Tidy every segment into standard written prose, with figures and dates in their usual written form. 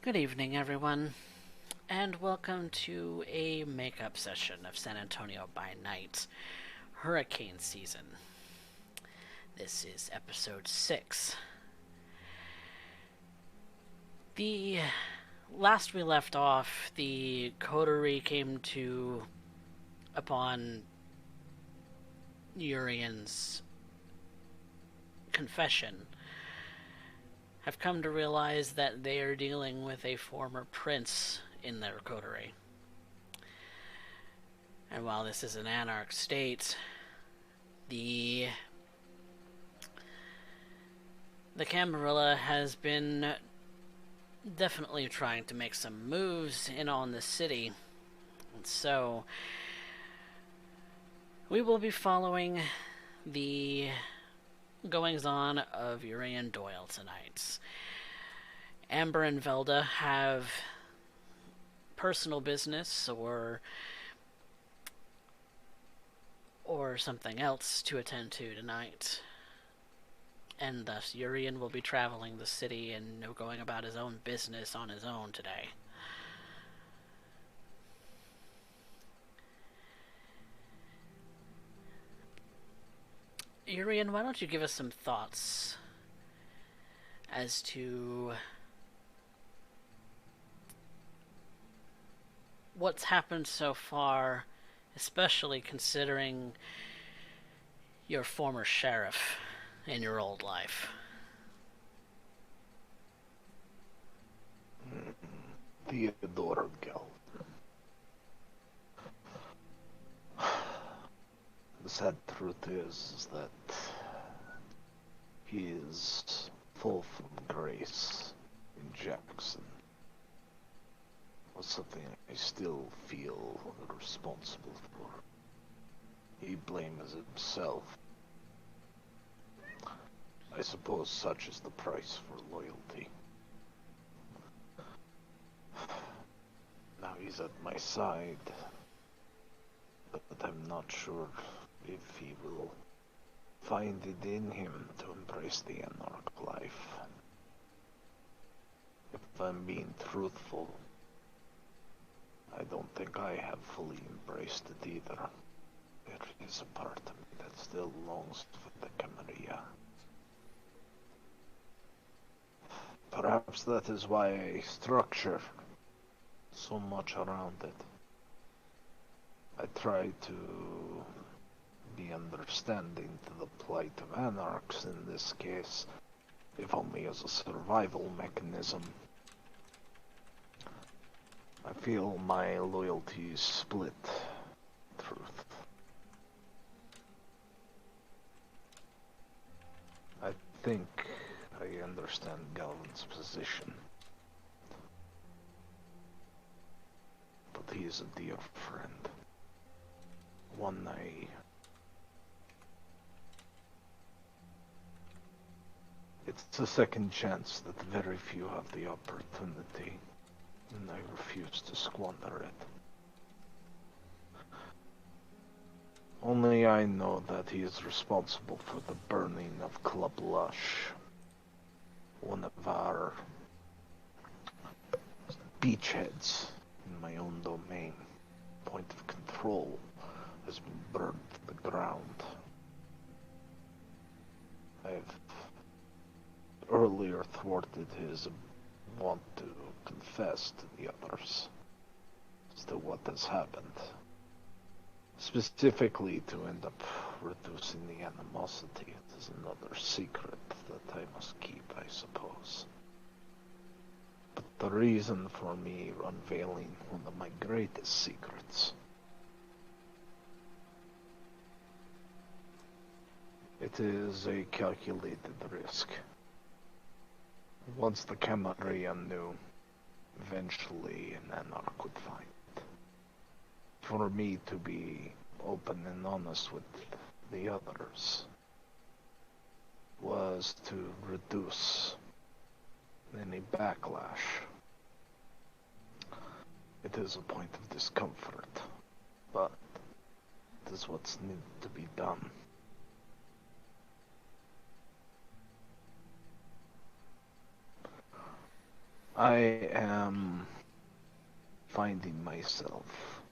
Good evening, everyone, and welcome to a makeup session of San Antonio by Night, Hurricane Season. This is episode 6. The last we left off, the coterie came to upon Urien's confession, have come to realize that they are dealing with a former prince in their coterie. And while this is an anarch state, the Camarilla has been definitely trying to make some moves in on the city. And so we will be following the goings-on of Urien Doyle tonight. Amber and Velda have personal business or something else to attend to tonight. And thus Urien will be traveling the city and going about his own business on his own today. Urien, why don't you give us some thoughts as to what's happened so far, especially considering your former sheriff in your old life. Theodor Galvin. The sad truth is that he is full from grace in Jackson. Was something I still feel responsible for. He blames himself. I suppose such is the price for loyalty. Now he's at my side, but I'm not sure if he will find it in him to embrace the anarch life. If I'm being truthful, I don't think I have fully embraced it either. There is a part of me that still longs for the Camarilla. Perhaps that is why I structure so much around it. I try to be understanding to the plight of anarchs in this case, if only as a survival mechanism. I feel my loyalty is split. Truth. I think I understand Galvin's position. But he is a dear friend. One It's a second chance that very few have the opportunity, and I refuse to squander it. Only I know that he is responsible for the burning of Club Lush, one of our beachheads in my own domain. Point of control has been burned to the ground. I've earlier thwarted his want to confess to the others as to what has happened. Specifically to end up reducing the animosity. It is another secret that I must keep, I suppose. But the reason for me unveiling one of my greatest secrets, it is a calculated risk. Once the Camarilla knew, eventually an anarch would find it. For me to be open and honest with the others was to reduce any backlash. It is a point of discomfort, but it is what's needed to be done. I am finding myself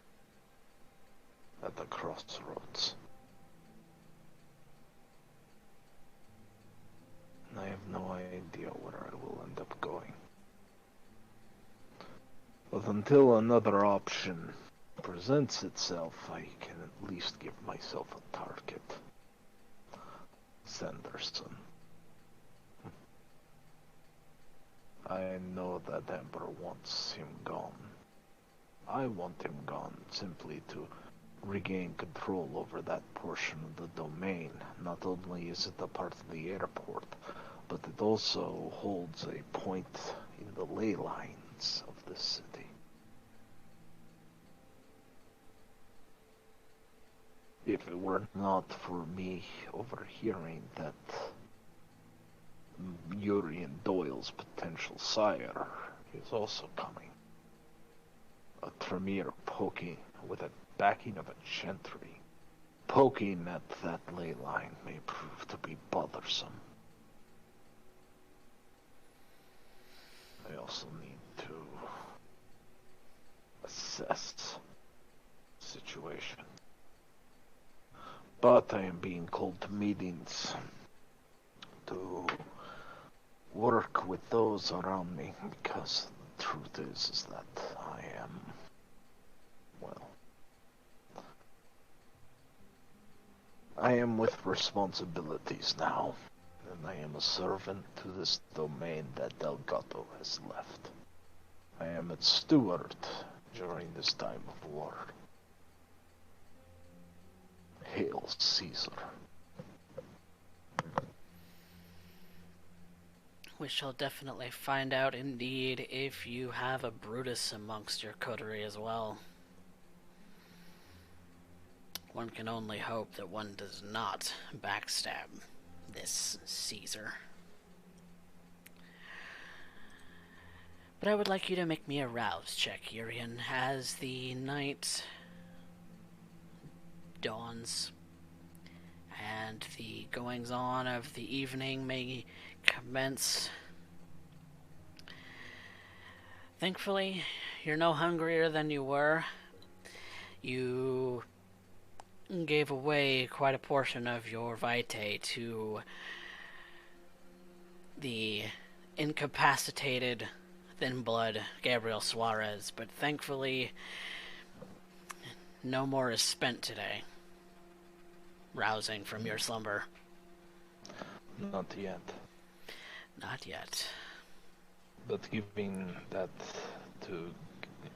at the crossroads. I have no idea where I will end up going. But until another option presents itself, I can at least give myself a target. Sanderson. I know that Amber wants him gone. I want him gone simply to regain control over that portion of the domain. Not only is it a part of the airport, but it also holds a point in the ley lines of the city. If it were not for me overhearing that Urien Doyle's potential sire is also coming, a Tremere poking with a backing of a gentry, poking at that ley line may prove to be bothersome. I also need to assess the situation. But I am being called to meetings to work with those around me, because the truth is that I am, well, I am with responsibilities now, and I am a servant to this domain that Delgado has left. I am its steward during this time of war. Hail Caesar. We shall definitely find out indeed if you have a Brutus amongst your coterie as well. One can only hope that one does not backstab this Caesar. But I would like you to make me a rouse check, Urien, as the night dawns and the goings-on of the evening may commence. Thankfully, you're no hungrier than you were. You gave away quite a portion of your vitae to the incapacitated thin blood Gabriel Suarez, but thankfully no more is spent today, rousing from your slumber. Not yet. Not yet. But giving that to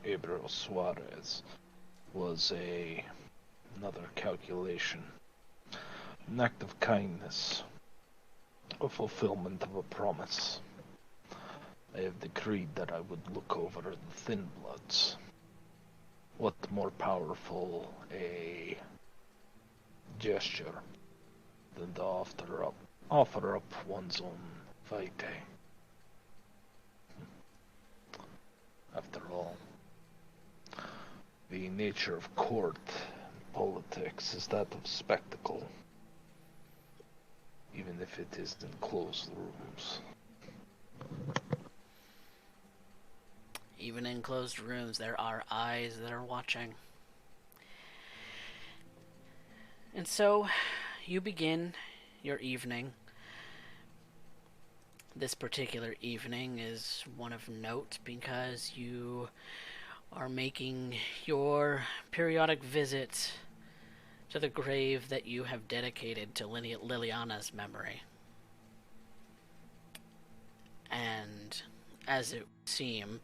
Gabriel Suarez was another calculation, an act of kindness, a fulfillment of a promise. I have decreed that I would look over the thin bloods. What more powerful a gesture than to offer up one's own vitae? After all, the nature of court and politics is that of spectacle, even if it is in closed rooms. Even in closed rooms, there are eyes that are watching. And so, you begin your evening. This particular evening is one of note because you are making your periodic visit to the grave that you have dedicated to Liliana's memory. And as it would seem,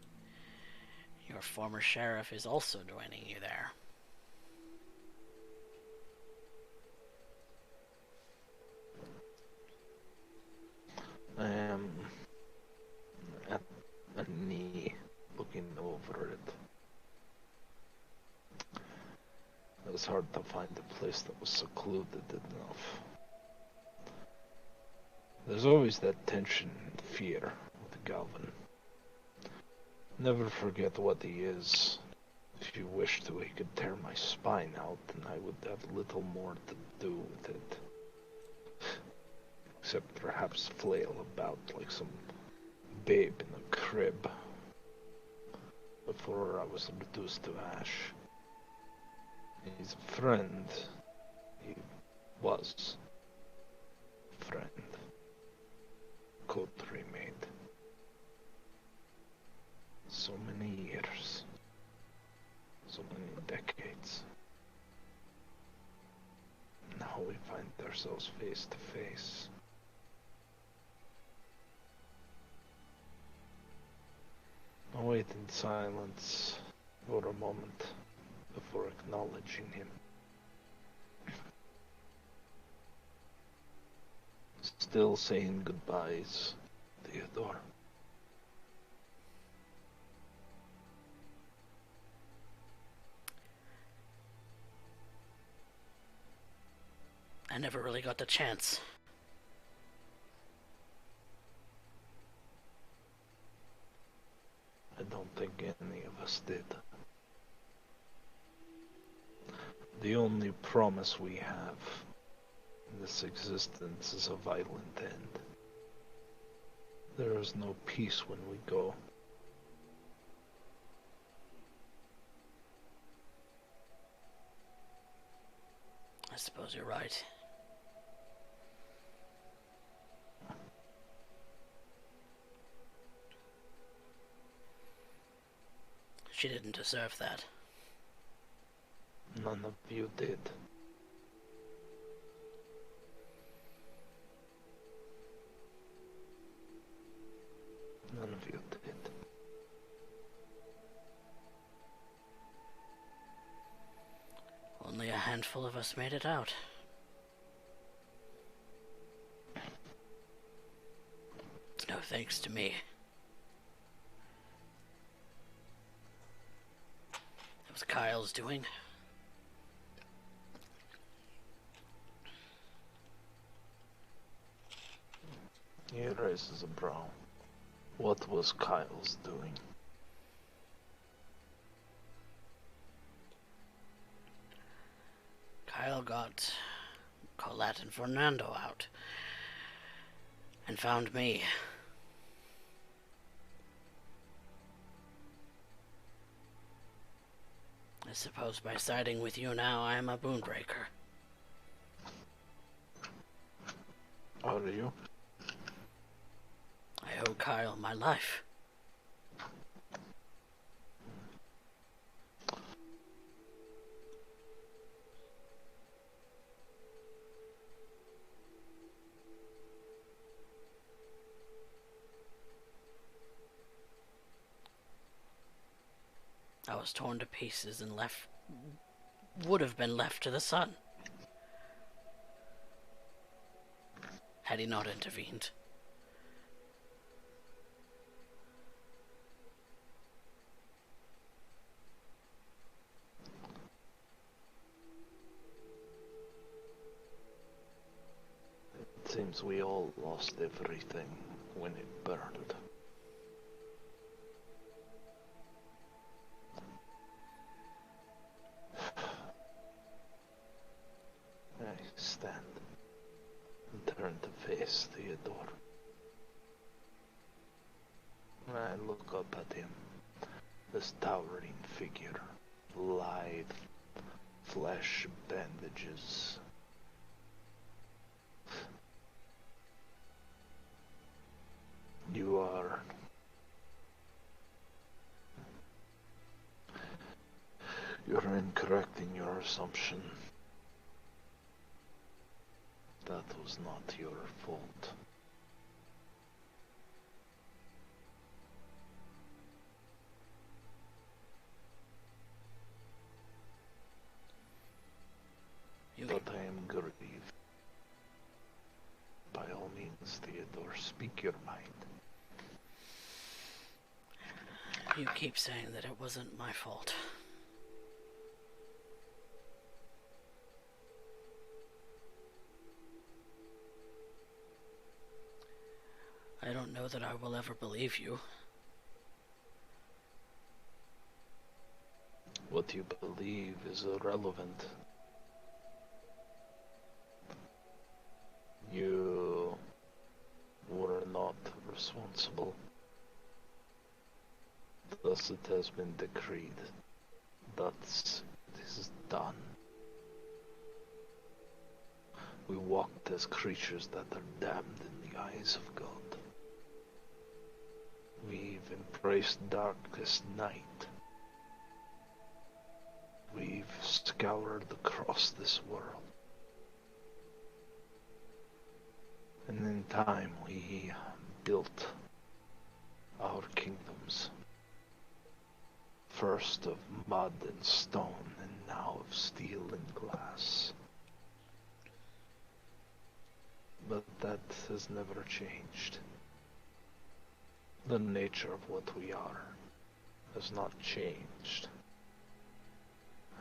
your former sheriff is also joining you there. I am at a knee looking over it. It was hard to find a place that was secluded enough. There's always that tension and fear with Galvin. Never forget what he is. If you wish to, he could tear my spine out, and I would have little more to do with it. Except perhaps flail about like some babe in a crib, before I was reduced to ash. His friend, he was a friend, could remain. So many years, so many decades. Now we find ourselves face to face. I wait in silence for a moment before acknowledging him. Still saying goodbyes, Theodore. I never really got the chance. I don't think any of us did. The only promise we have in this existence is a violent end. There is no peace when we go. I suppose you're right. She didn't deserve that. None of you did. None of you did. Only a handful of us made it out. It's no thanks to me. It was Kyle's doing. He raises a brow. What was Kyle's doing? Kyle got Colette and Fernando out and found me. I suppose by siding with you now, I am a boonbreaker. Are you? I owe Kyle my life. I was torn to pieces and would have been left to the sun, had he not intervened. It seems we all lost everything when it burned. I stand and turn to face Theodore. I look up at him, this towering figure, lithe, flesh bandages. You're incorrect in your assumption. That was not your fault. But I am grieved. By all means, Theodore, speak your mind. You keep saying that it wasn't my fault. I don't know that I will ever believe you. What you believe is irrelevant. You were not responsible. The Thus it has been decreed. Thus it is done. We walked as creatures that are damned in the eyes of God. We've embraced darkest night. We've scoured across this world. And in time we built our kingdoms. First of mud and stone, and now of steel and glass. But that has never changed. The nature of what we are has not changed.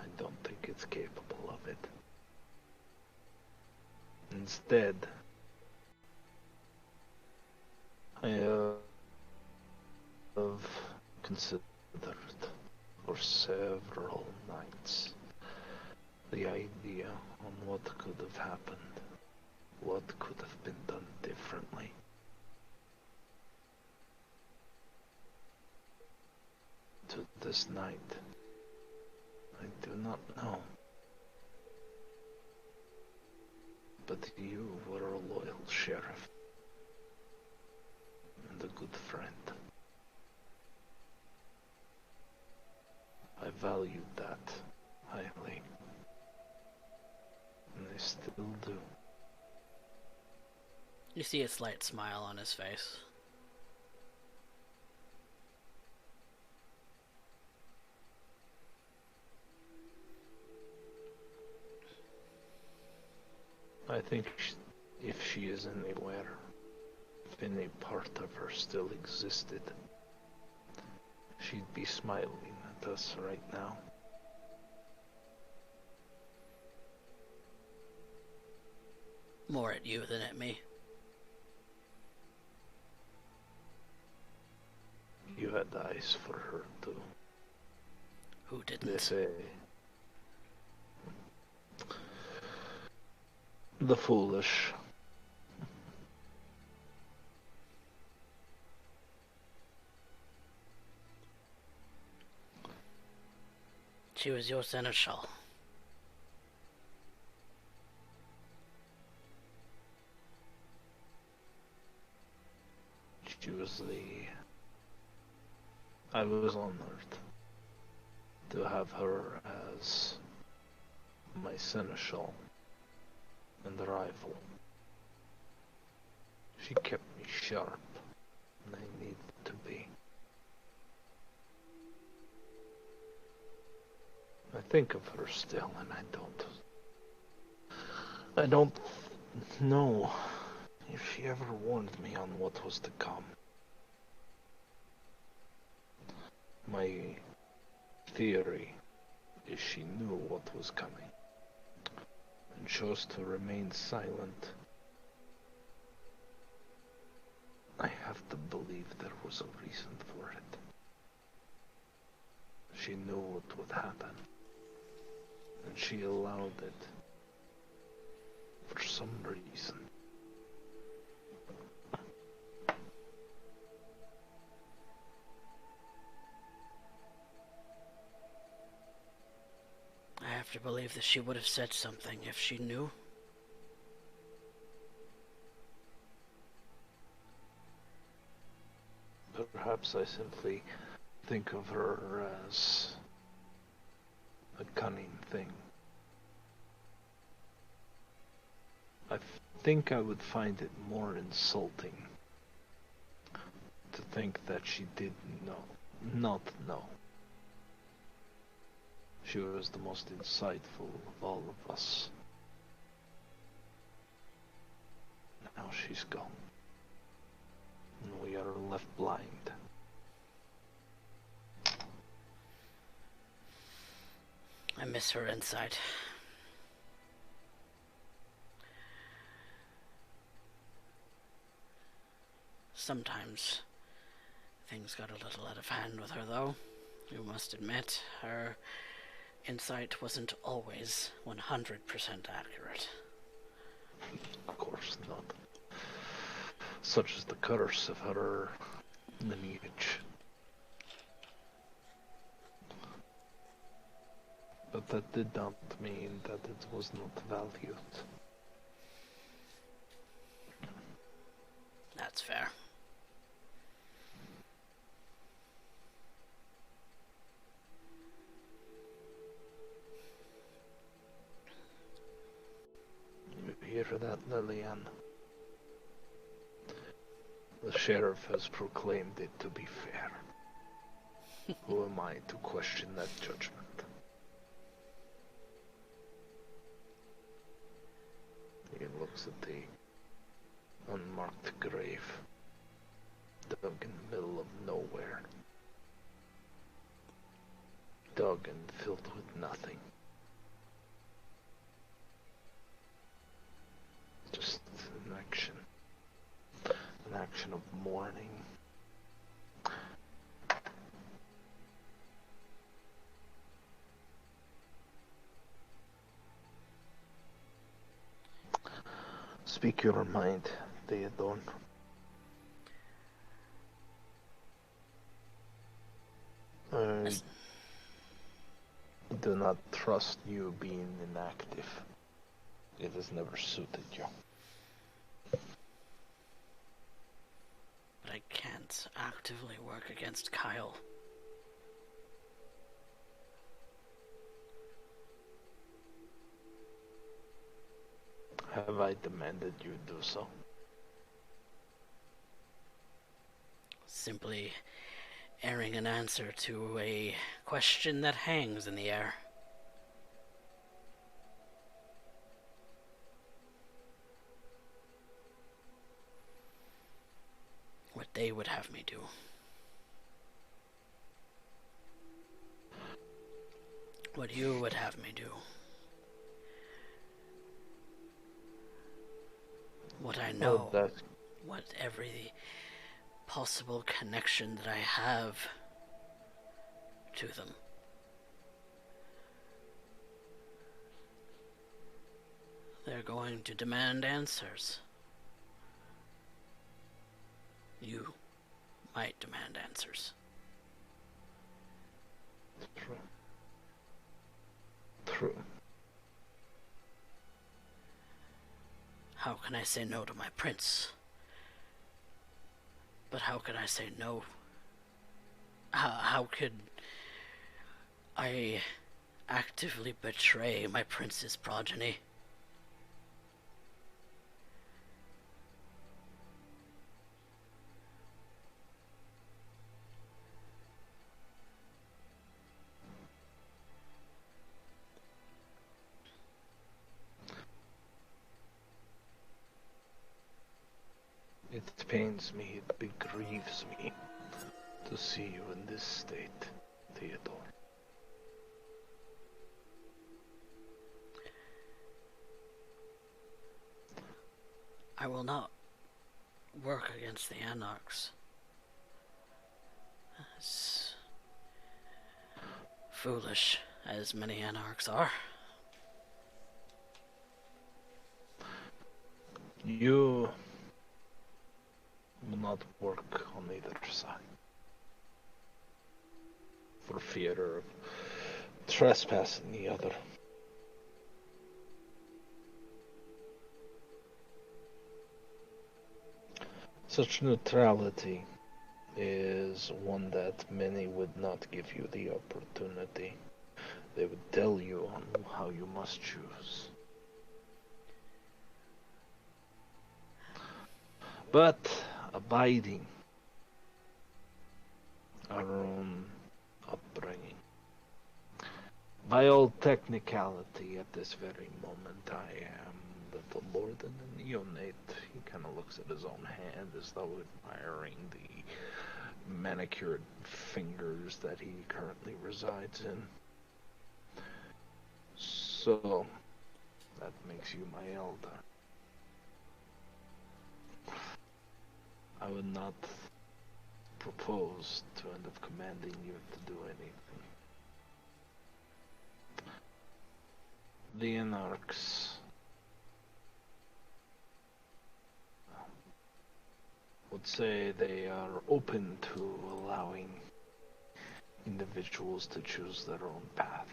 I don't think it's capable of it. Instead, I have considered for several nights the idea on what could have happened, what could have been done differently. To this night, I do not know. But you were a loyal sheriff and a good friend. I valued that highly, and I still do. You see a slight smile on his face. I think if she is anywhere, if any part of her still existed, she'd be smiling at us right now. More at you than at me. You had eyes for her too. Who didn't? They say the foolish. She was your seneschal. She was I was honored to have her as my seneschal and rival. She kept me sharp, and I needed to be. I think of her still, and I don't know if she ever warned me on what was to come. My theory is she knew what was coming and chose to remain silent. I have to believe there was a reason for it. She knew what would happen, and she allowed it for some reason. I have to believe that she would have said something if she knew. Perhaps I simply think of her as a cunning thing. I think I would find it more insulting to think that she did not know. She was the most insightful of all of us. Now she's gone, and we are left blind. I miss her insight. Sometimes things got a little out of hand with her, though. You must admit, her insight wasn't always 100% accurate. Of course not. Such is the curse of her lineage. But that did not mean that it was not valued. That's fair. You hear that, Lillian? The sheriff has proclaimed it to be fair. Who am I to question that judgment? He looks at the unmarked grave, dug in the middle of nowhere. Dug and filled with nothing. Just an action. An action of mourning. Speak your mind, Theodor. I do not trust you being inactive. It has never suited you. But I can't actively work against Kyle. Have I demanded you do so? Simply airing an answer to a question that hangs in the air. What they would have me do. What you would have me do. What I know. What every possible connection that I have to them. They're going to demand answers. You might demand answers. True. True. How can I say no to my prince? But how could I say no? How could I actively betray my prince's progeny? It pains me, it begrieves me to see you in this state, Theodor. I will not work against the Anarchs. As foolish as many Anarchs are. You will not work on either side for fear of trespassing the other. Such neutrality is one that many would not give you the opportunity. They would tell you on how you must choose. But abiding our own upbringing. By all technicality, at this very moment, I am little more than a neonate. He kind of looks at his own hand as though admiring the manicured fingers that he currently resides in. So, that makes you my elder. I would not propose to end up commanding you to do anything. The Anarchs would say they are open to allowing individuals to choose their own path.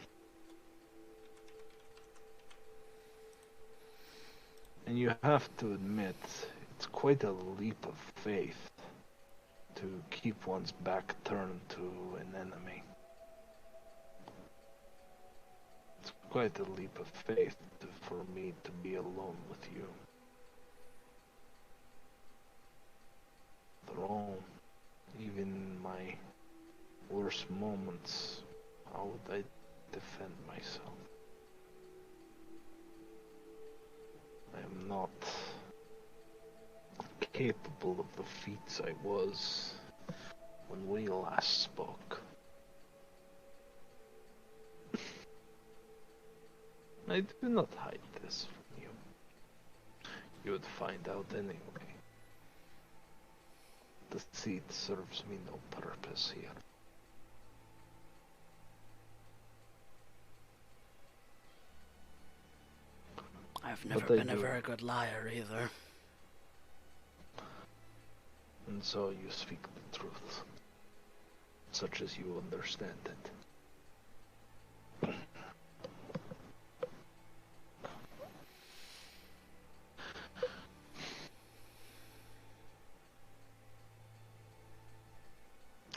And you have to admit, it's quite a leap of faith to keep one's back turned to an enemy. It's quite a leap of faith for me to be alone with you. Alone, even in my worst moments, how would I defend myself? I am not capable of the feats I was when we last spoke. I do not hide this from you. You would find out anyway. Deceit serves me no purpose here. I've never been a very good liar either. And so you speak the truth, such as you understand it.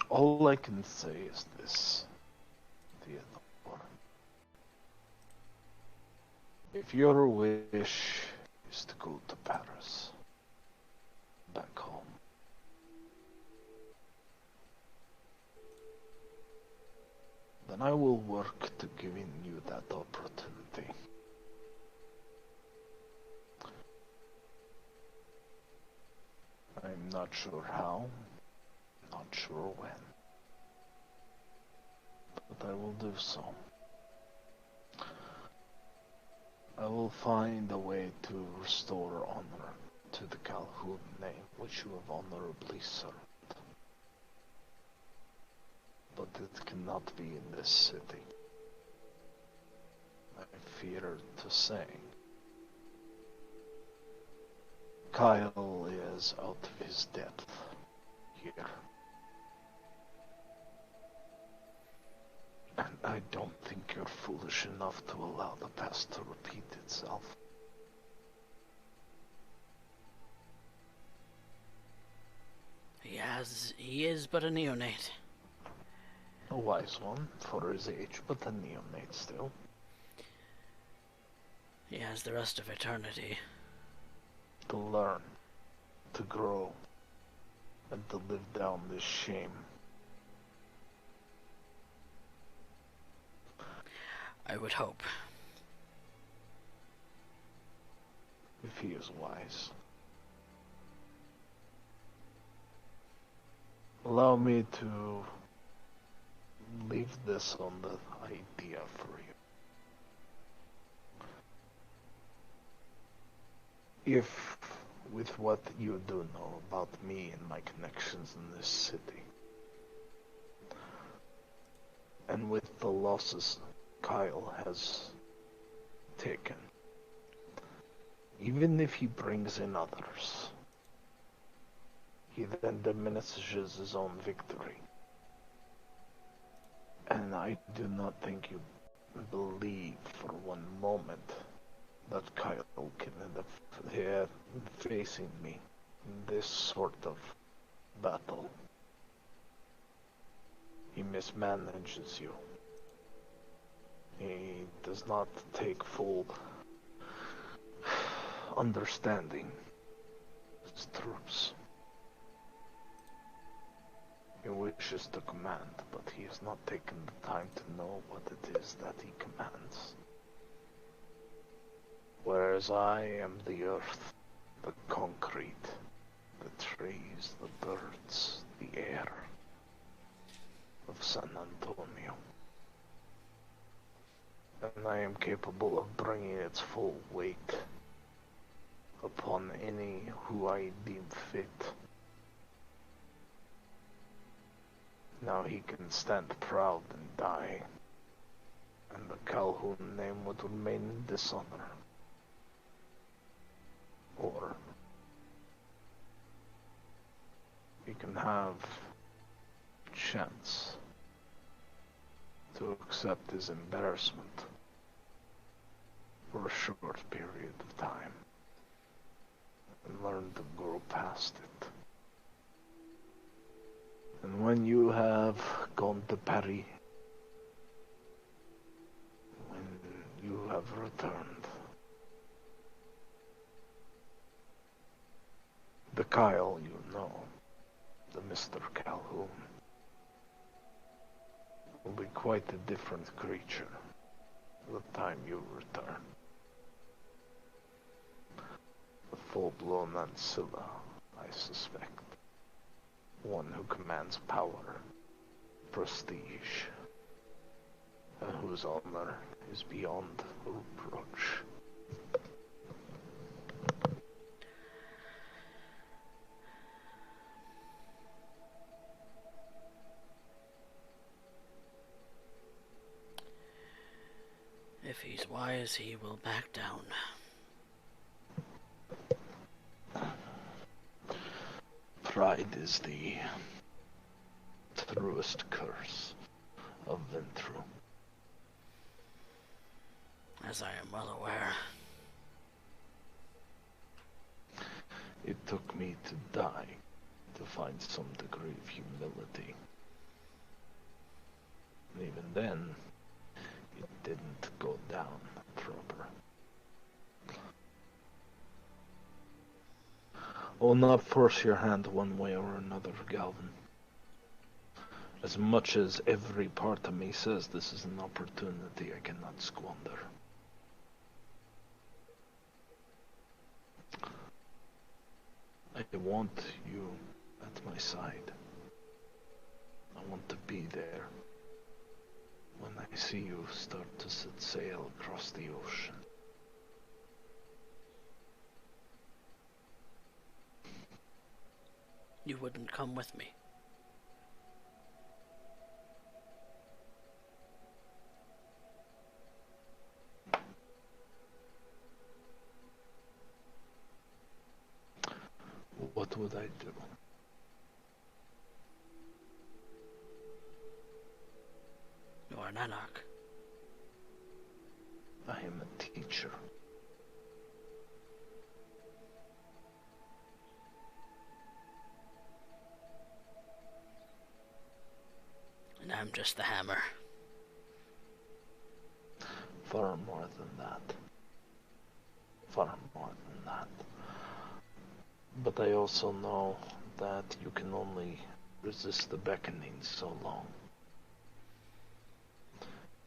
All I can say is this, Theodor. If your wish is to go to Paris, back home, then I will work to giving you that opportunity. I'm not sure how, not sure when, but I will do so. I will find a way to restore honor to the Calhoune name, which you have honorably served. But it cannot be in this city. I fear to say. Kyle is out of his depth here. And I don't think you're foolish enough to allow the past to repeat itself. He is but a neonate. A wise one for his age, but a neonate still. He has the rest of eternity. To learn, to grow, and to live down this shame. I would hope. If he is wise. Allow me to leave this on the idea for you. If, with what you do know about me and my connections in this city, and with the losses Kyle has taken, even if he brings in others, he then diminishes his own victory. And I do not think you believe for one moment that Kyle can end up here facing me in this sort of battle. He mismanages you. He does not take full understanding of his troops. He wishes to command, but he has not taken the time to know what it is that he commands. Whereas I am the earth, the concrete, the trees, the birds, the air of San Antonio. And I am capable of bringing its full weight upon any who I deem fit. Now he can stand proud and die, and the Calhoune name would remain in dishonor. Or he can have chance to accept his embarrassment for a short period of time. and learn to grow past it. And when you have gone to Paris, when you have returned, the Kyle you know, the Mr. Calhoune, will be quite a different creature the time you return. A full-blown Ancilla, I suspect. One who commands power, prestige, and whose honor is beyond reproach. If he's wise, he will back down. Pride is the truest curse of Ventru. As I am well aware. It took me to die to find some degree of humility. And even then, it didn't go down proper. I will not force your hand one way or another, Galvin. As much as every part of me says this is an opportunity I cannot squander. I want you at my side. I want to be there when I see you start to set sail across the ocean. You wouldn't come with me. What would I do? You are an Anarch. I am a teacher. And I'm just the hammer. Far more than that. Far more than that. But I also know that you can only resist the beckoning so long.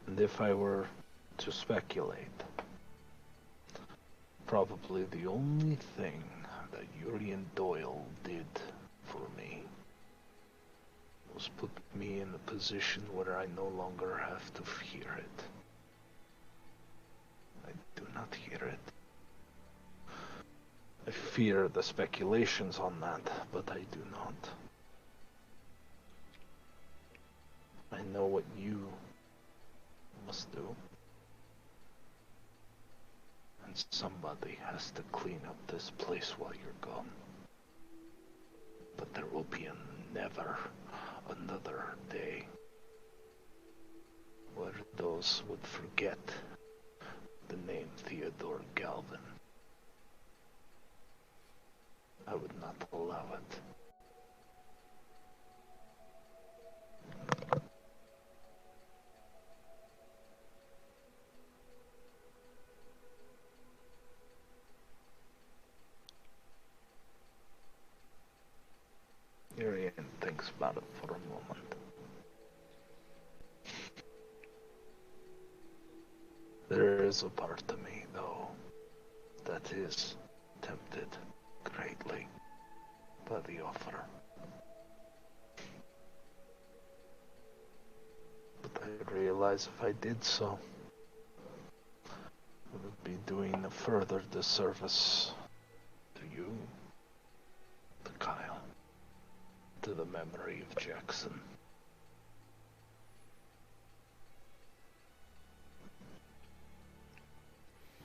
And if I were to speculate, probably the only thing that Urien Doyle did for me was put me in a position where I no longer have to fear it. I do not hear it. I fear the speculations on that, but I do not. I know what you must do. And somebody has to clean up this place while you're gone. But there will be never another day where those would forget the name Theodor Galvin. I would not allow it. Urien thinks about it for a moment. There is a part of me, though, that is tempted greatly by the offer. But I realize if I did so, I would be doing a further disservice to you, to Kyle, to the memory of Jackson.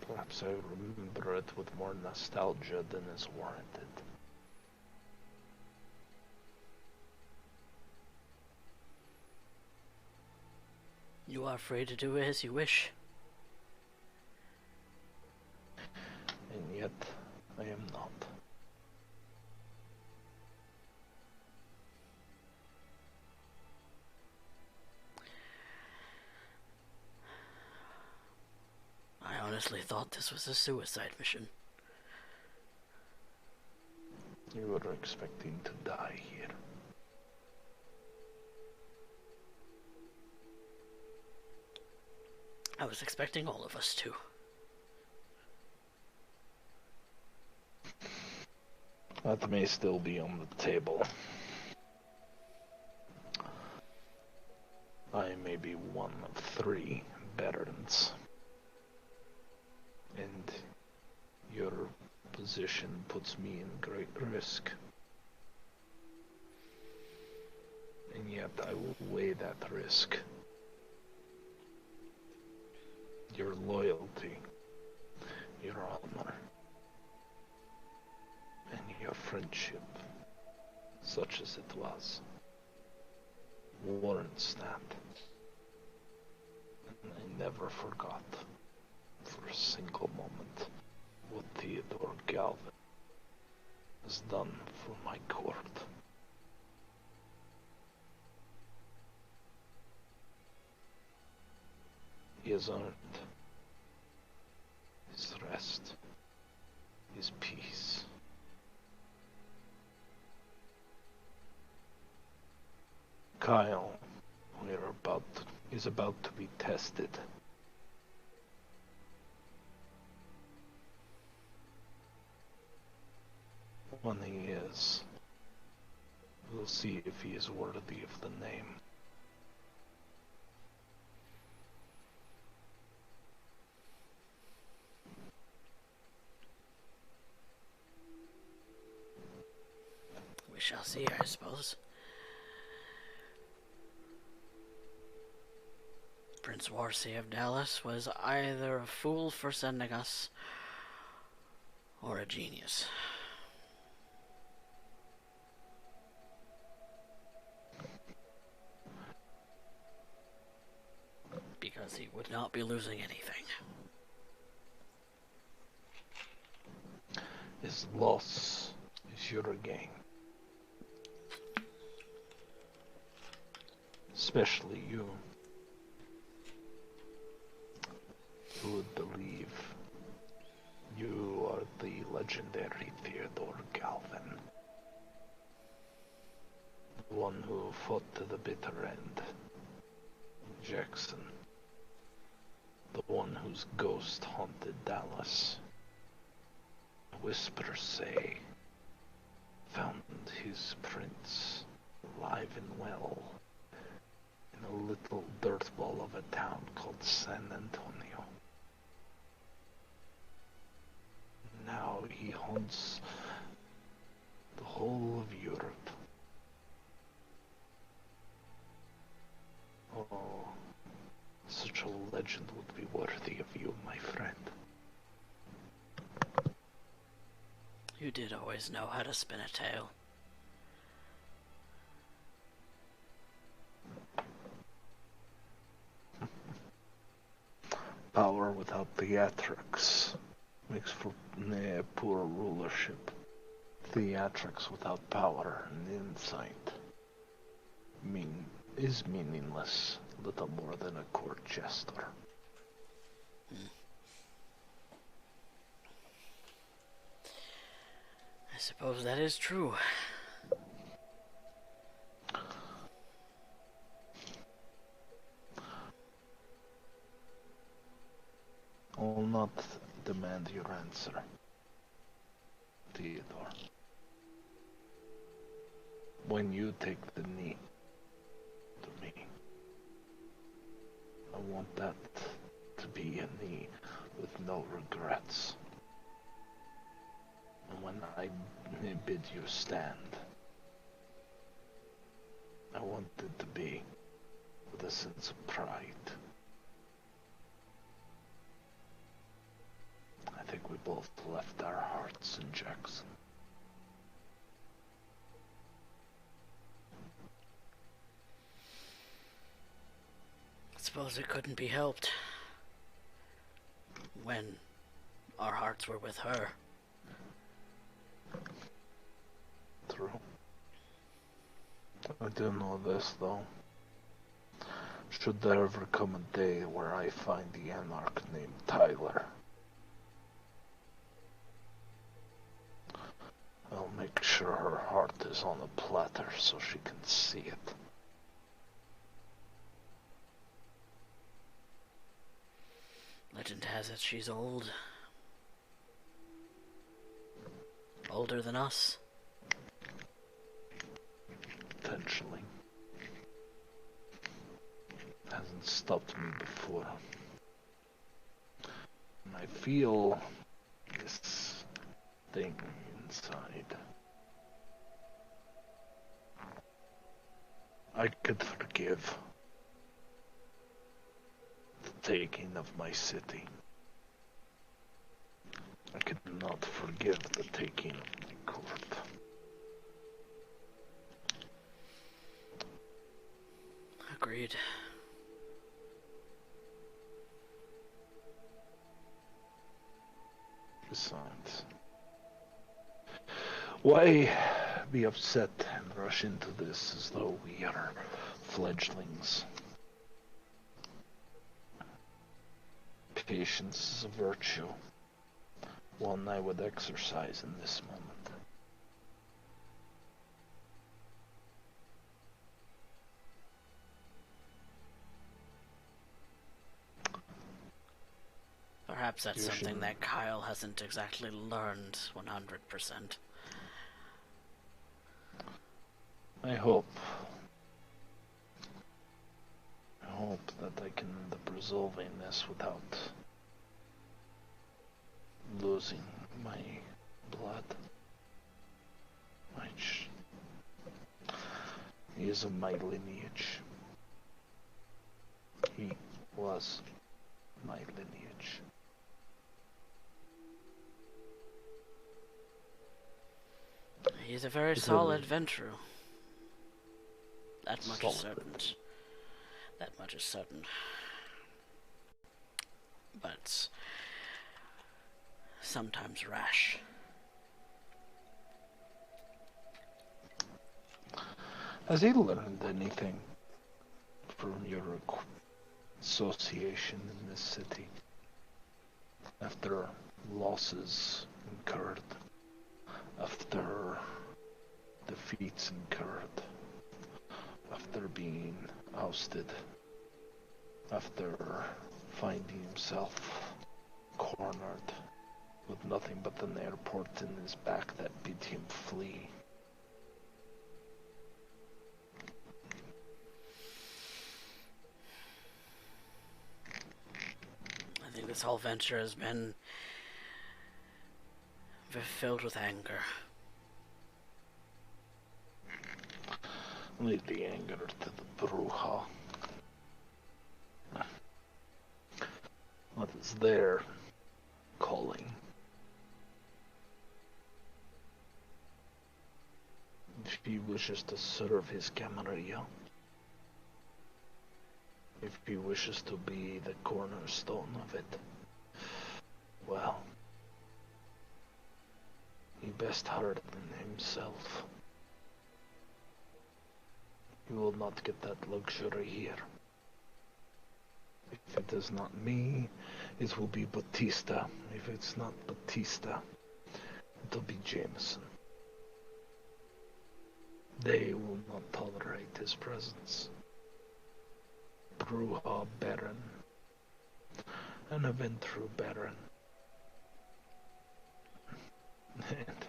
Perhaps I remember it with more nostalgia than is warranted. You are free to do as you wish. And yet, I am not. honestly thought this was a suicide mission. You were expecting to die here. I was expecting all of us to. That may still be on the table. I may be one of 3 veterans. And your position puts me in great risk. And yet I will weigh that risk. Your loyalty, your honor, and your friendship, such as it was, warrants that. And I never forgot, for a single moment, what Theodor Galvin has done for my court. He has earned his rest, his peace. Kyle, is about to be tested. When he is, we'll see if he is worthy of the name. We shall see, I suppose. Prince Warsey of Dallas was either a fool for sending us, or a genius. Because he would not be losing anything. His loss is your gain. Especially you, who would believe you are the legendary Theodor Galvin. The one who fought to the bitter end. Jackson. The one whose ghost haunted Dallas. Whispers say, found his prince alive and well in a little dirt ball of a town called San Antonio. Now he haunts the whole of Europe. Oh, such a legend would be worthy of you, my friend. You did always know how to spin a tale. Power without theatrics makes for poor rulership. Theatrics without power and insight is meaningless, little more than a court jester. I suppose that is true. I'll not demand your answer, Theodore. When you take the knee to me, I want that to be a knee with no regrets. And when I bid you stand, I want it to be with a sense of pride. I think we both left our hearts in Jackson. I suppose it couldn't be helped when our hearts were with her. True. I do know this, though. Should there ever come a day where I find the anarch named Tyler make sure her heart is on a platter so she can see it. Legend has it she's old. Older than us. Potentially. Hasn't stopped me before. And I feel this thing inside. I could forgive the taking of my city. I could not forgive the taking of my court. Agreed. Besides, why be upset and rush into this as though we are fledglings? Patience is a virtue, one I would exercise in this moment. Perhaps that's something that Kyle hasn't exactly learned 100%. I hope that I can end up resolving this without losing my blood. Which is of my lineage. He was my lineage. He's a very solid Ventru. That much is certain. That much is certain. But sometimes rash. Has he learned anything from your association in this city? After losses incurred, after defeats incurred, after being ousted, after finding himself cornered with nothing but an airport in his back that bid him flee. I think this whole venture has been filled with anger. Leave the anger to the Bruja. What is their calling? If he wishes to serve his Camarilla, if he wishes to be the cornerstone of it, well, he best harden himself. He will not get that luxury here. If it is not me, it will be Batista. If it's not Batista, it'll be Jameson. They will not tolerate his presence. Bruja Baron, and a Ventru Baron. And,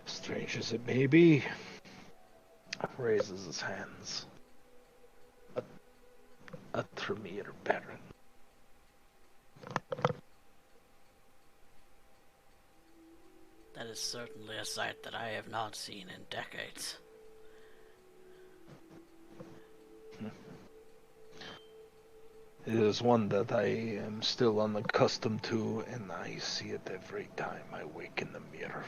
strange as it may be, raises his hands. A Tremere Baron. That is certainly a sight that I have not seen in decades. It is one that I am still unaccustomed to, and I see it every time I wake in the mirror.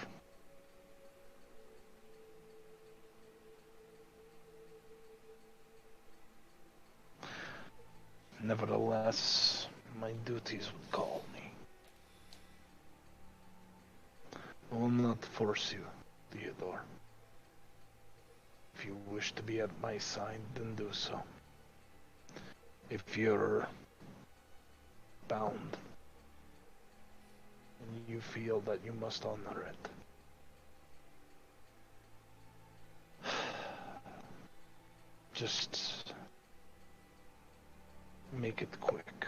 Nevertheless, my duties would call me. I will not force you, Theodor. If you wish to be at my side, then do so. If you're bound, and you feel that you must honor it, Just make it quick.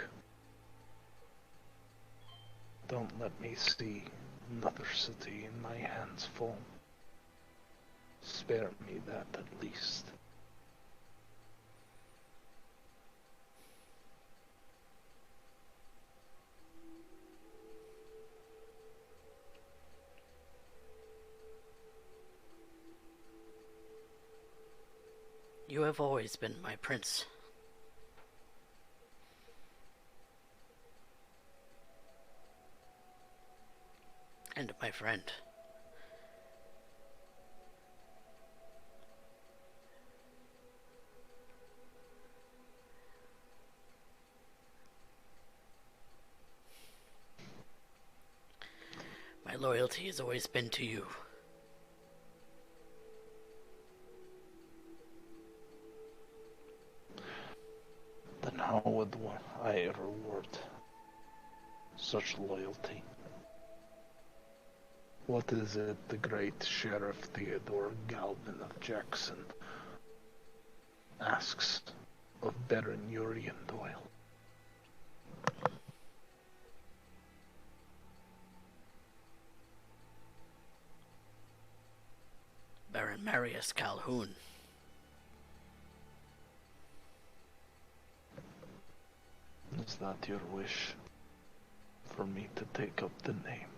Don't let me see another city in my hands fall. Spare me that at least. You have always been my prince. And my friend. My loyalty has always been to you. Then how would I reward such loyalty? What is it the great Sheriff Theodor Galvin of Jackson asks of Baron Urien Doyle? Baron Marius Calhoune. Is that your wish? For me to take up the name?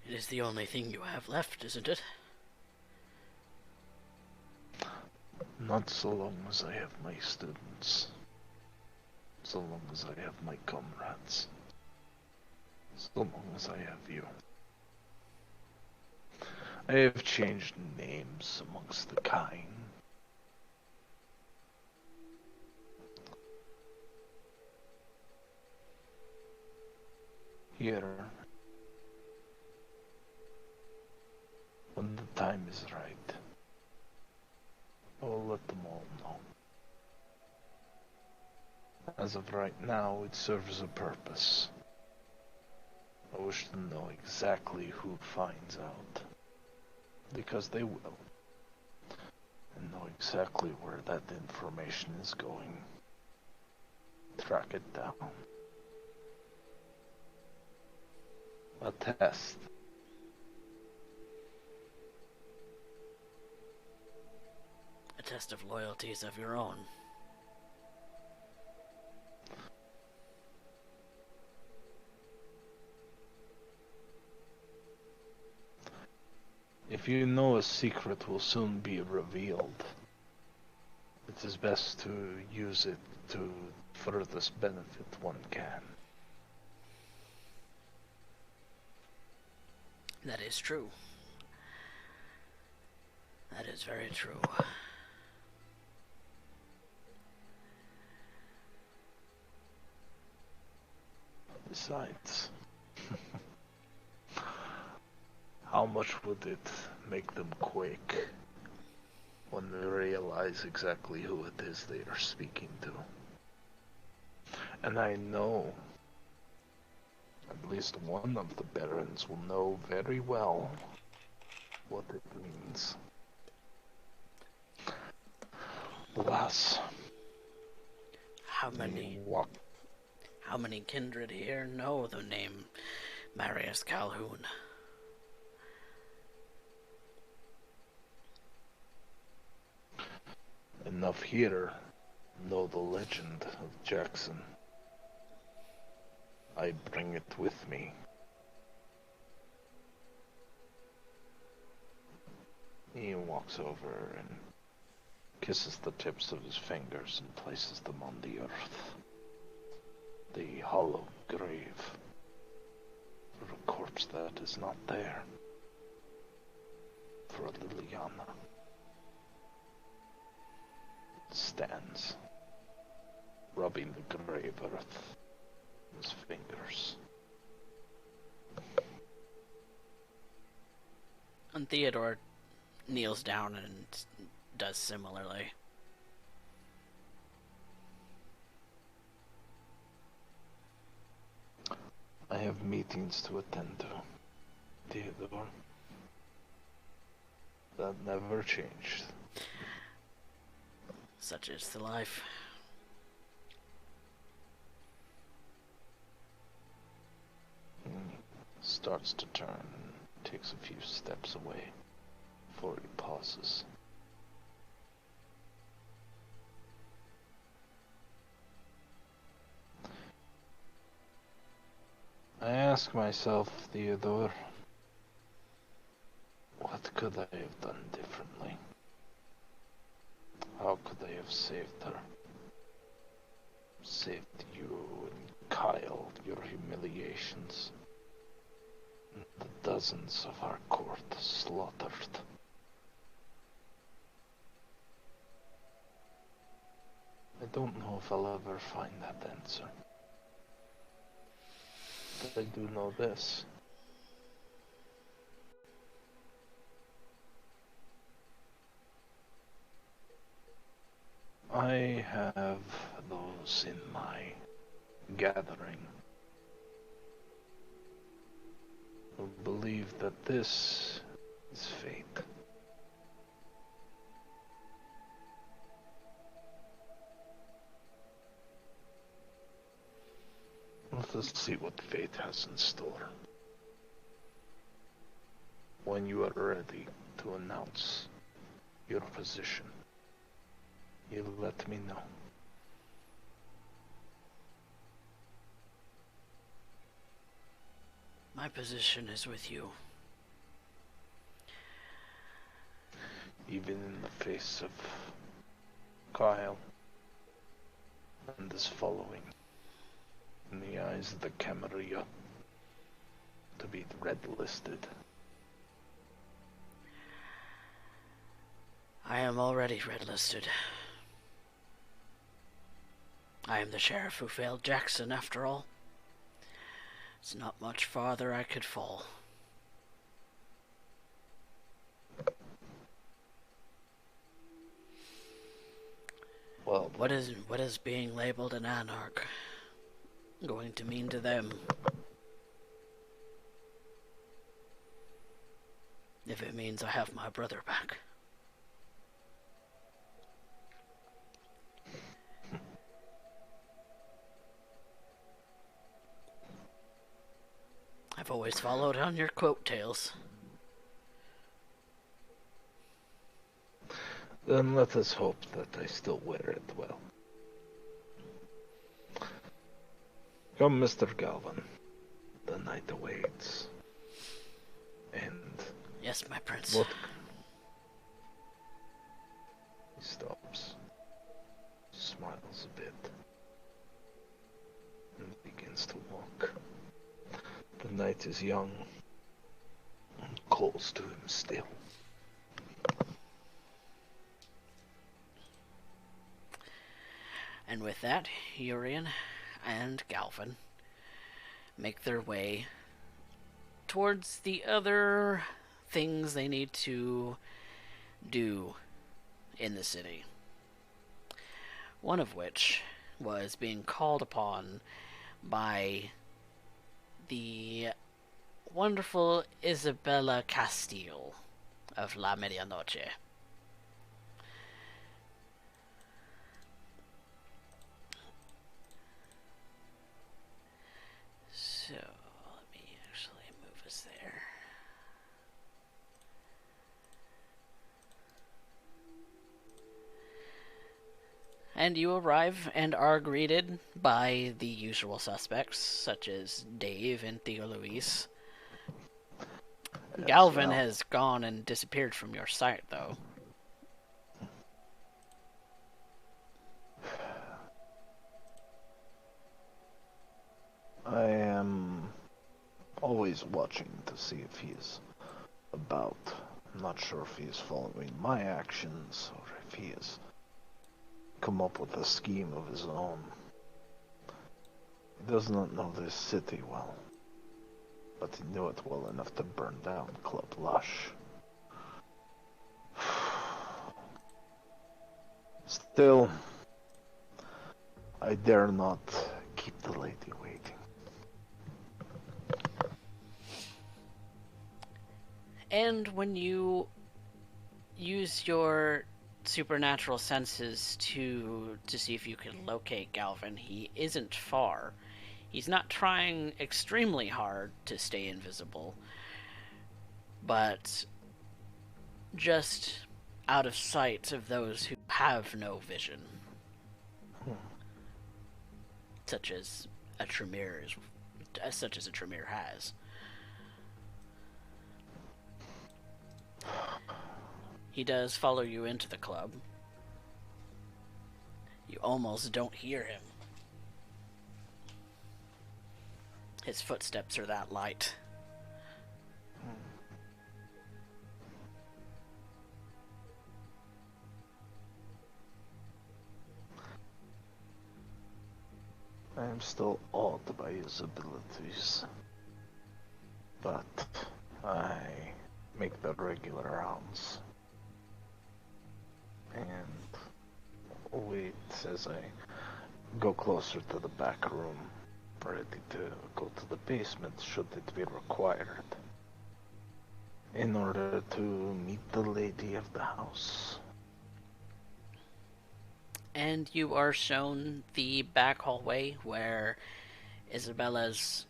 It is the only thing you have left, isn't it? Not so long as I have my students. So long as I have my comrades. So long as I have you. I have changed names amongst the kind. Here, when the time is right, I will let them all know. As of right now, it serves a purpose. I wish to know exactly who finds out, because they will, and know exactly where that information is going. Track it down. A test. A test of loyalties of your own. If you know a secret will soon be revealed, it is best to use it to furthest benefit one can. That is true. That is very true. Besides, how much would it make them quake when they realize exactly who it is they are speaking to? And I know at least one of the barons will know very well what it means. Alas, How many kindred here know the name Marius Calhoune? enough here know the legend of Jackson. I bring it with me. He walks over and kisses the tips of his fingers and places them on the earth. The hollow grave for a corpse that is not there. For Liliana stands, rubbing the grave earth with his fingers. And Theodore kneels down and does similarly. I have meetings to attend to, Theodore. That never changed. Such is the life. Starts to turn, takes a few steps away before he pauses. I ask myself, Theodore, what could I have done differently? How could I have saved her? Saved you and Kyle, your humiliations. And the dozens of our court slaughtered. I don't know if I'll ever find that answer. But I do know this. I have those in my gathering who believe that this is fate. Let us see what fate has in store. When you are ready to announce your position, you let me know. My position is with you. Even in the face of Kyle and his following, in the eyes of the Camarilla, to be red-listed. I am already red-listed. I am the sheriff who failed Jackson, after all. It's not much farther I could fall. Well, What is being labeled an anarch going to mean to them? If it means I have my brother back. I've always followed on your coattails. then let us hope that I still wear it well. Come, Mr. Galvin. The night awaits. And Yes, my prince. what? He stops, smiles a bit, and begins to walk. The night is young, and calls to him still. And with that, Urien and Galvin make their way towards the other things they need to do in the city. One of which was being called upon by the wonderful Isabella Castile of La Medianoche. So, let me actually move us there. And you arrive and are greeted by the usual suspects, such as Dave and Theo Luis. Galvin well. has gone and disappeared from your sight, though. I am always watching to see if he is about. I'm not sure if he is following my actions or if he has come up with a scheme of his own. He does not know this city well, but he knew it well enough to burn down Club Lush. Still, I dare not keep the lady waiting. And when you use your supernatural senses to see if you can locate Galvin. He isn't far. He's not trying extremely hard to stay invisible, but just out of sight of those who have no vision, such as a Tremere has. He does follow you into the club. You almost don't hear him. His footsteps are that light. I am still awed by his abilities, but I make the regular rounds and wait as I go closer to the back room, ready to go to the basement should it be required, in order to meet the lady of the house. And you are shown the back hallway where Isabella's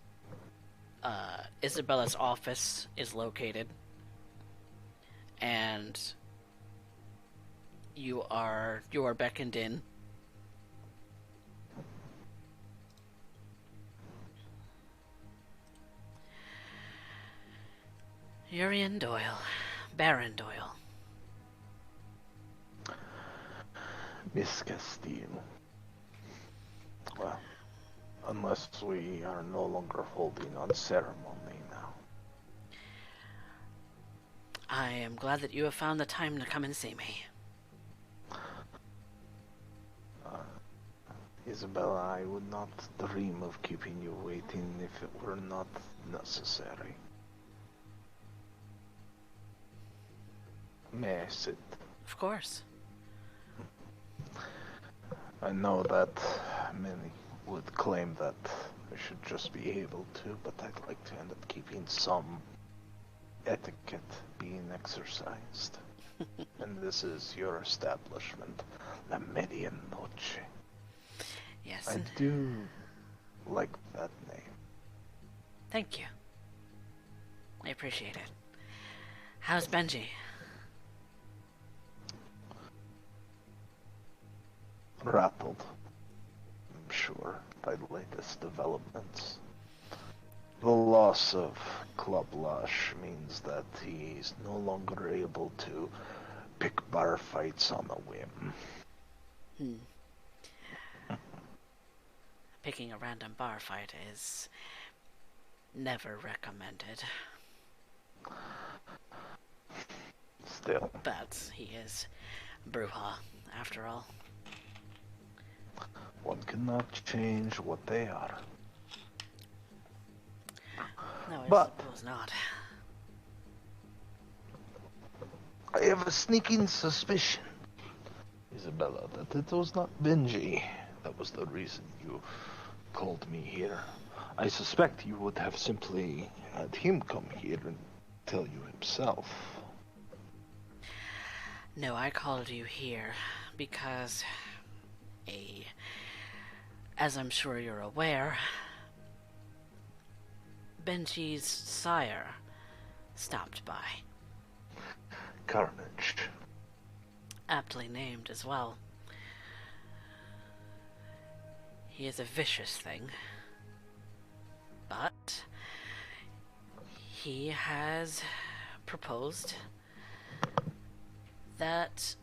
office is located, and you are beckoned in. Urien Doyle, Baron Doyle. Miss Castile. Well, unless we are no longer holding on ceremony now. I am glad that you have found the time to come and see me. Isabella, I would not dream of keeping you waiting if it were not necessary. May I sit? Of course. I know that many would claim that I should just be able to, but I'd like to end up keeping some etiquette being exercised. And this is your establishment, La Medianoche. Yes. I do like that name. Thank you. I appreciate it. How's Benji? Rattled, I'm sure, by the latest developments. The loss of Club Lush means that he's no longer able to pick bar fights on a whim. Picking a random bar fight is never recommended. Still. But he is Bruja, after all. One cannot change what they are. No, I But suppose not. I have a sneaking suspicion, Isabella, that it was not Benji that was the reason you called me here. I suspect you would have simply had him come here and tell you himself. No, I called you here because as I'm sure you're aware, Benji's sire stopped by. Carnage. Aptly named as well. He is a vicious thing, but he has proposed that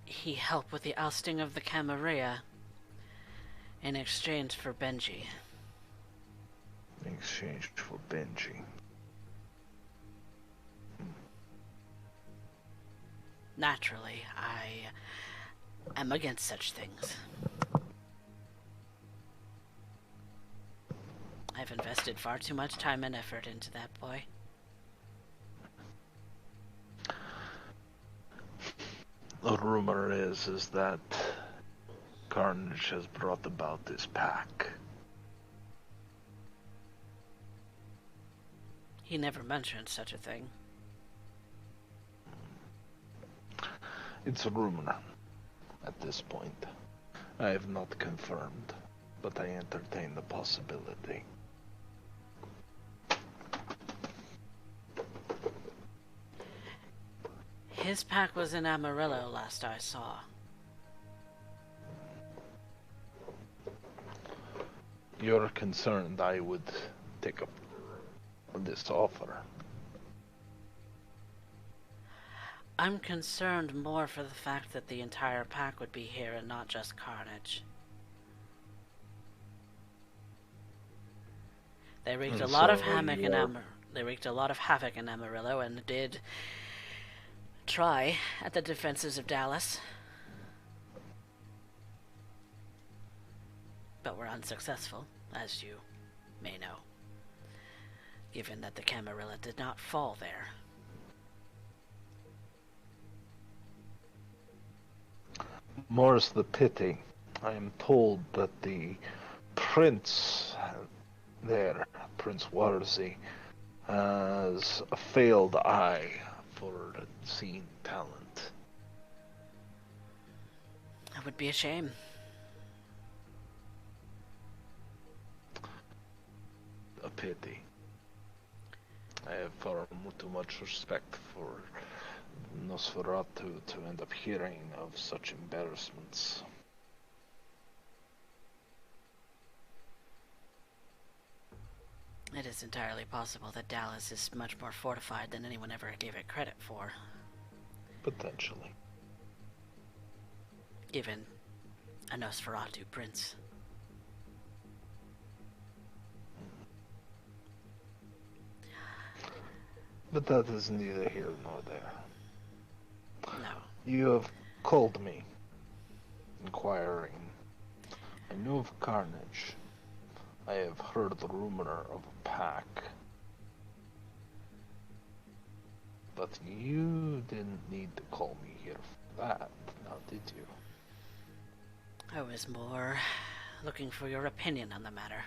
he help with the ousting of the Camarilla in exchange for Benji. In exchange for Benji. Naturally, I am against such things. I've invested far too much time and effort into that boy. The rumor is that Carnage has brought about this pack. He never mentioned such a thing. It's a rumor at this point. I have not confirmed, but I entertain the possibility. His pack was in Amarillo last I saw. You're concerned I would take up this offer. I'm concerned more for the fact that the entire pack would be here and not just Carnage. They wreaked a lot of havoc in Amarillo and did try at the defenses of Dallas, but were unsuccessful, as you may know, given that the Camarilla did not fall there. More's the pity. I am told that the prince there, Prince Warzi, has a failed eye for seeing talent. That would be a shame. A pity. I have far too much respect for Nosferatu to end up hearing of such embarrassments. It is entirely possible that Dallas is much more fortified than anyone ever gave it credit for. Potentially. Given a Nosferatu prince. But that is neither here nor there. No. You have called me, inquiring. I knew of Carnage. I have heard the rumor of a pack. But you didn't need to call me here for that, now did you? I was more looking for your opinion on the matter.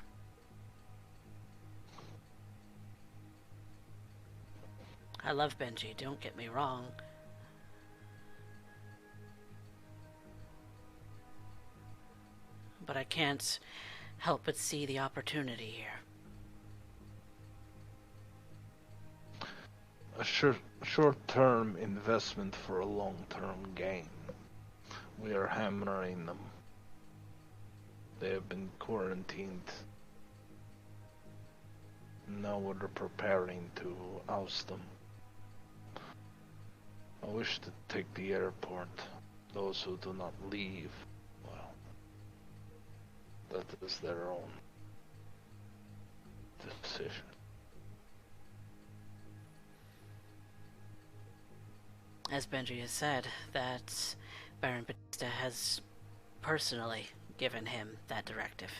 I love Benji, don't get me wrong. But I can't help but see the opportunity here. A short-term investment for a long-term gain. We are hammering them. They have been quarantined. Now we're preparing to oust them. I wish to take the airport. Those who do not leave, well, that is their own decision. As Benji has said, that Baron Batista has personally given him that directive.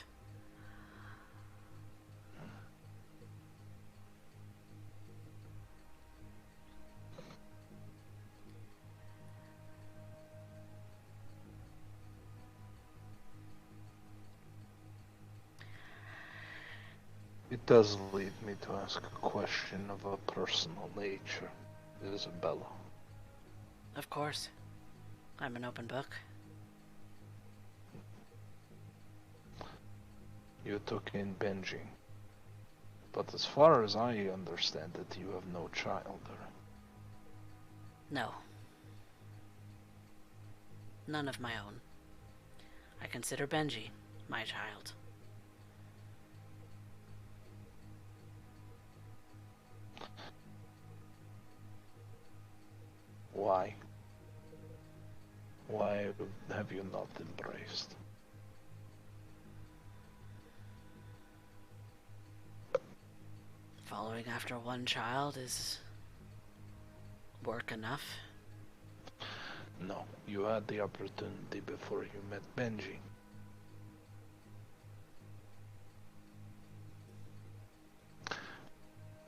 It does lead me to ask a question of a personal nature, Isabella. Of course. I'm an open book. You took in Benji, but as far as I understand it, you have no child. No. None of my own. I consider Benji my child. Why? Why have you not embraced? Following after one child is work enough. No, you had the opportunity before you met Benji.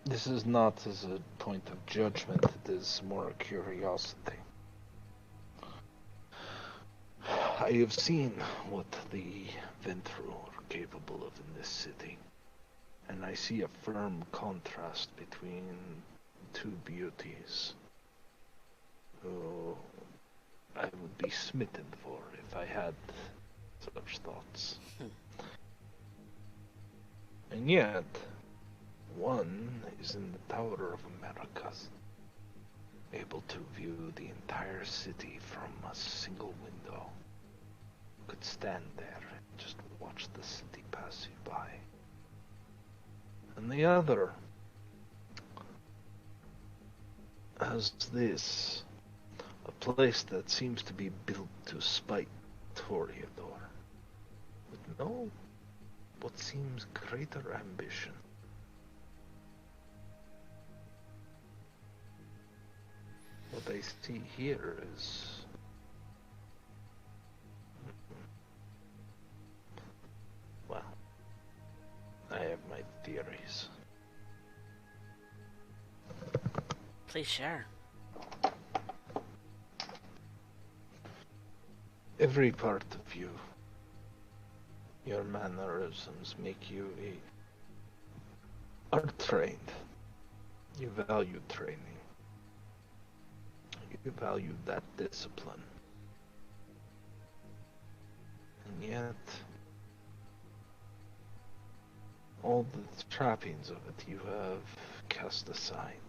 This is not as a point of judgment, it is more a curiosity. I have seen what the Ventru are capable of in this city, and I see a firm contrast between two beauties who I would be smitten for if I had such thoughts. And yet, one is in the Tower of Americas, able to view the entire city from a single window. You could stand there and just watch the city pass you by. And the other has this, a place that seems to be built to spite Toreador, with no what seems greater ambition. What I see here is... well, I have my theories. Please share. Every part of you, your mannerisms make you are trained. You value training. You value that discipline. And yet, all the trappings of it you have cast aside.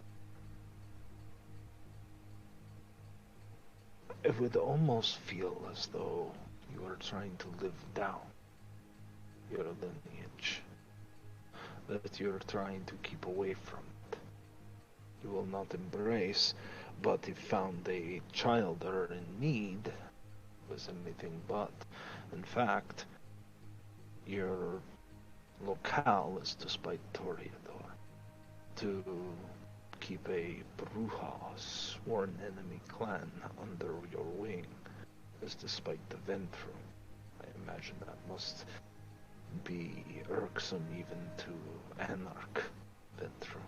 It would almost feel as though you are trying to live down your lineage, that you're trying to keep away from it. You will not embrace, but if found a child or in need was anything but. In fact, your locale is to spite Toreador, to keep a Bruja, sworn enemy clan, under your wing, is to spite the Ventru. I imagine that must be irksome even to Anarch Ventru,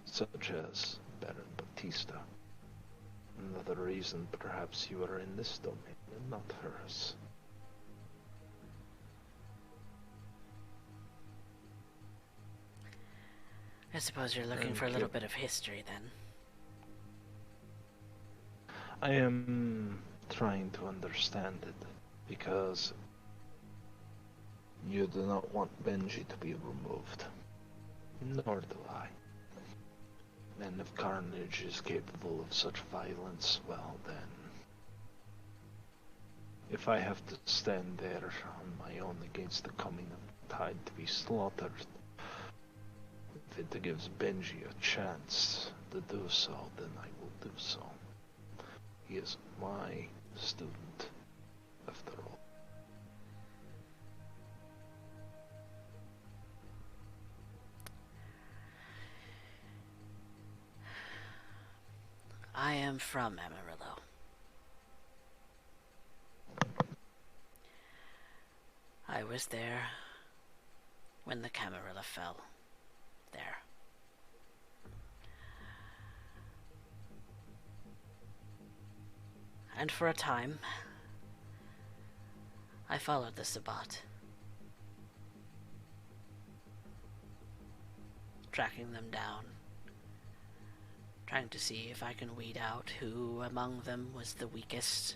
such as Baron Batista. Another reason perhaps you are in this domain and not hers. I suppose you're looking for a little bit of history, then. I am trying to understand it, because you do not want Benji to be removed. Nor do I. And if Carnage is capable of such violence, well then... if I have to stand there on my own against the coming of the tide to be slaughtered, if it gives Benji a chance to do so, then I will do so. He is my student, after all. I am from Amarillo. I was there when the Camarilla fell. There. And for a time, I followed the Sabbat, tracking them down, trying to see if I can weed out who among them was the weakest,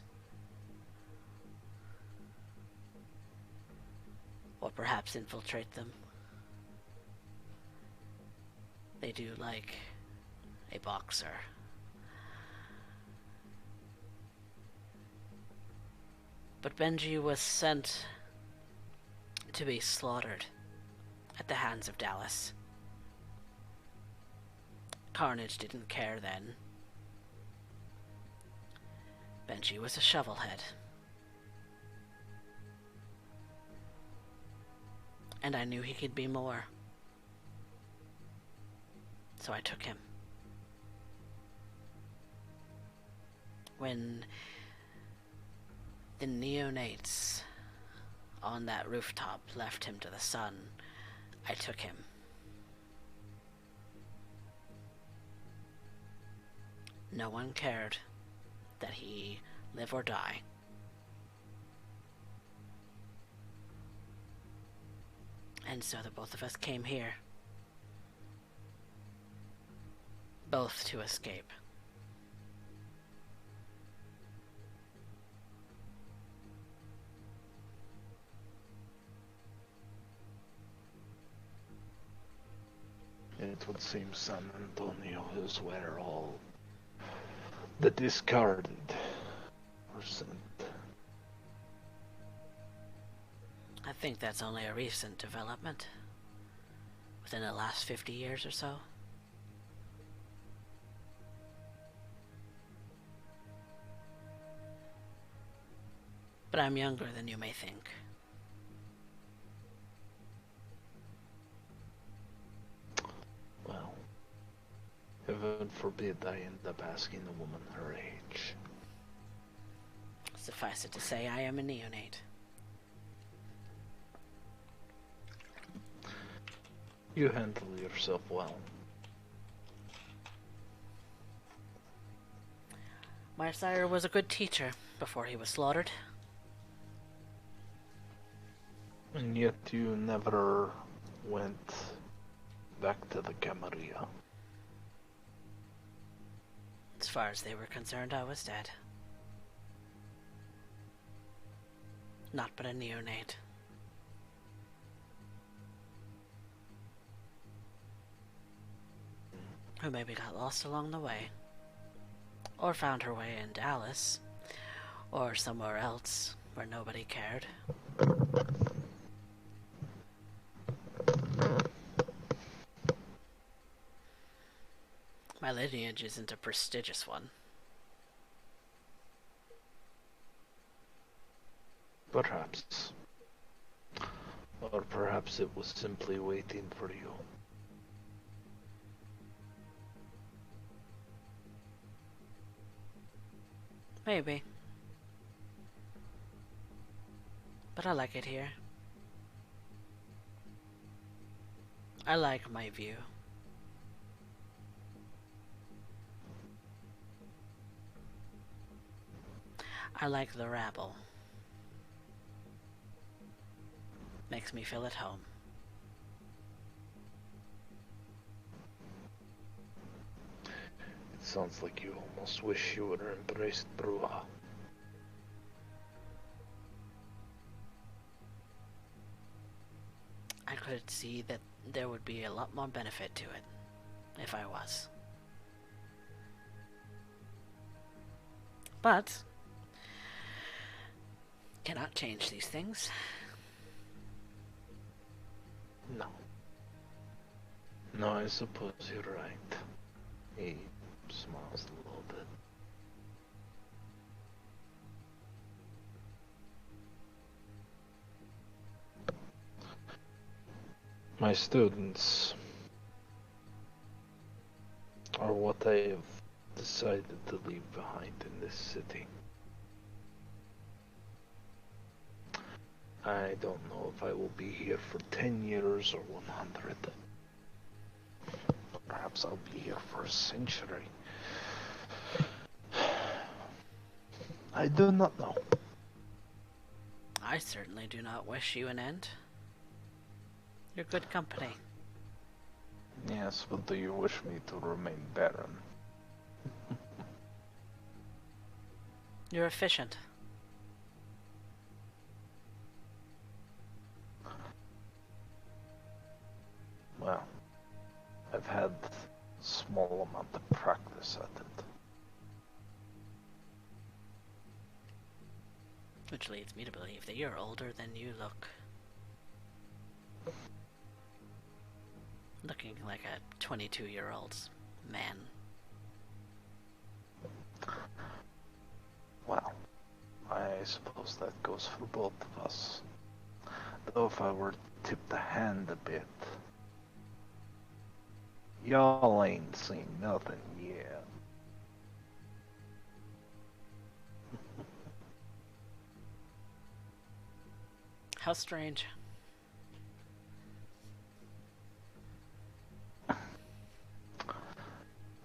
or perhaps infiltrate them. They do like a boxer. But Benji was sent to be slaughtered at the hands of Dallas. Carnage didn't care then. Benji was a shovelhead. And I knew he could be more. So I took him. When the neonates on that rooftop left him to the sun, I took him. No one cared that he live or die. And so the both of us came here. Both to escape. It would seem San Antonio is where all the discarded were sent. I think that's only a recent development. Within the last 50 years or so. But I'm younger than you may think. Well, heaven forbid I end up asking a woman her age. Suffice it to say, I am a neonate. You handle yourself well. My sire was a good teacher before he was slaughtered. And yet you never went back to the Camarilla. As far as they were concerned, I was dead. Not but a neonate. Who maybe got lost along the way. Or found her way in Dallas. Or somewhere else where nobody cared. My lineage isn't a prestigious one. Perhaps. Or perhaps it was simply waiting for you. Maybe. But I like it here. I like my view. I like the rabble. Makes me feel at home. It sounds like you almost wish you would have embraced Bruja. I could see that there would be a lot more benefit to it if I was. But cannot change these things. No. No, I suppose you're right. He smiles a little bit. My students are what I have decided to leave behind in this city. I don't know if I will be here for 10 years or 100. Perhaps I'll be here for a century. I do not know. I certainly do not wish you an end. You're good company. Yes, but do you wish me to remain barren? You're efficient. Well, I've had small amount of practice at it. Which leads me to believe that you're older than you look. Looking like a 22-year-old's man. Well, I suppose that goes for both of us. Though if I were to tip the hand a bit, y'all ain't seen nothing yet. How strange.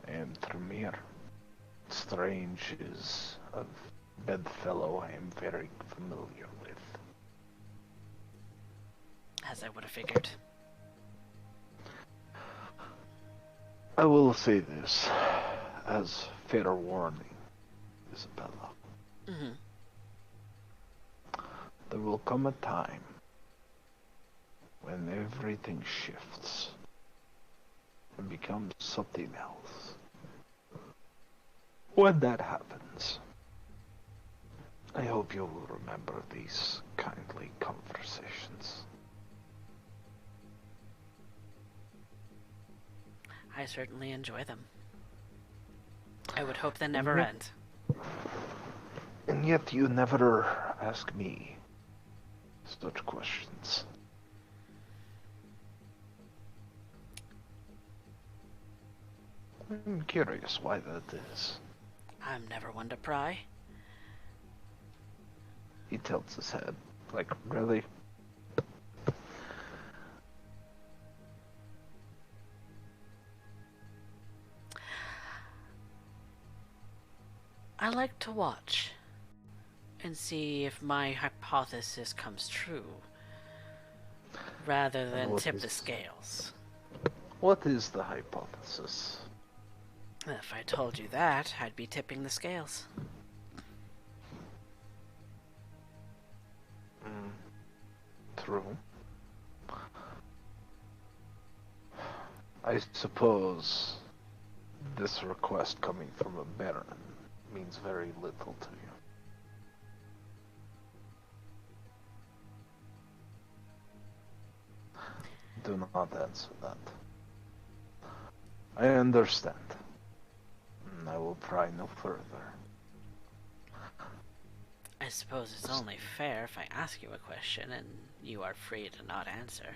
And Tremere, strange is a bedfellow I am very familiar with. As I would have figured. I will say this, as fair warning, Isabella. Mm-hmm. There will come a time when everything shifts. and become something else. When that happens, I hope you will remember these kindly conversations. I certainly enjoy them. I would hope they never end. And yet you never ask me such questions. I'm curious why that is. I'm never one to pry. He tilts his head. Like, really? I like to watch and see if my hypothesis comes true, rather than tip the scales. What is the hypothesis? If I told you that, I'd be tipping the scales. True. I suppose this request coming from a baron means very little to you. Do not answer that. I understand. I will pry no further. I suppose it's only fair if I ask you a question and you are free to not answer.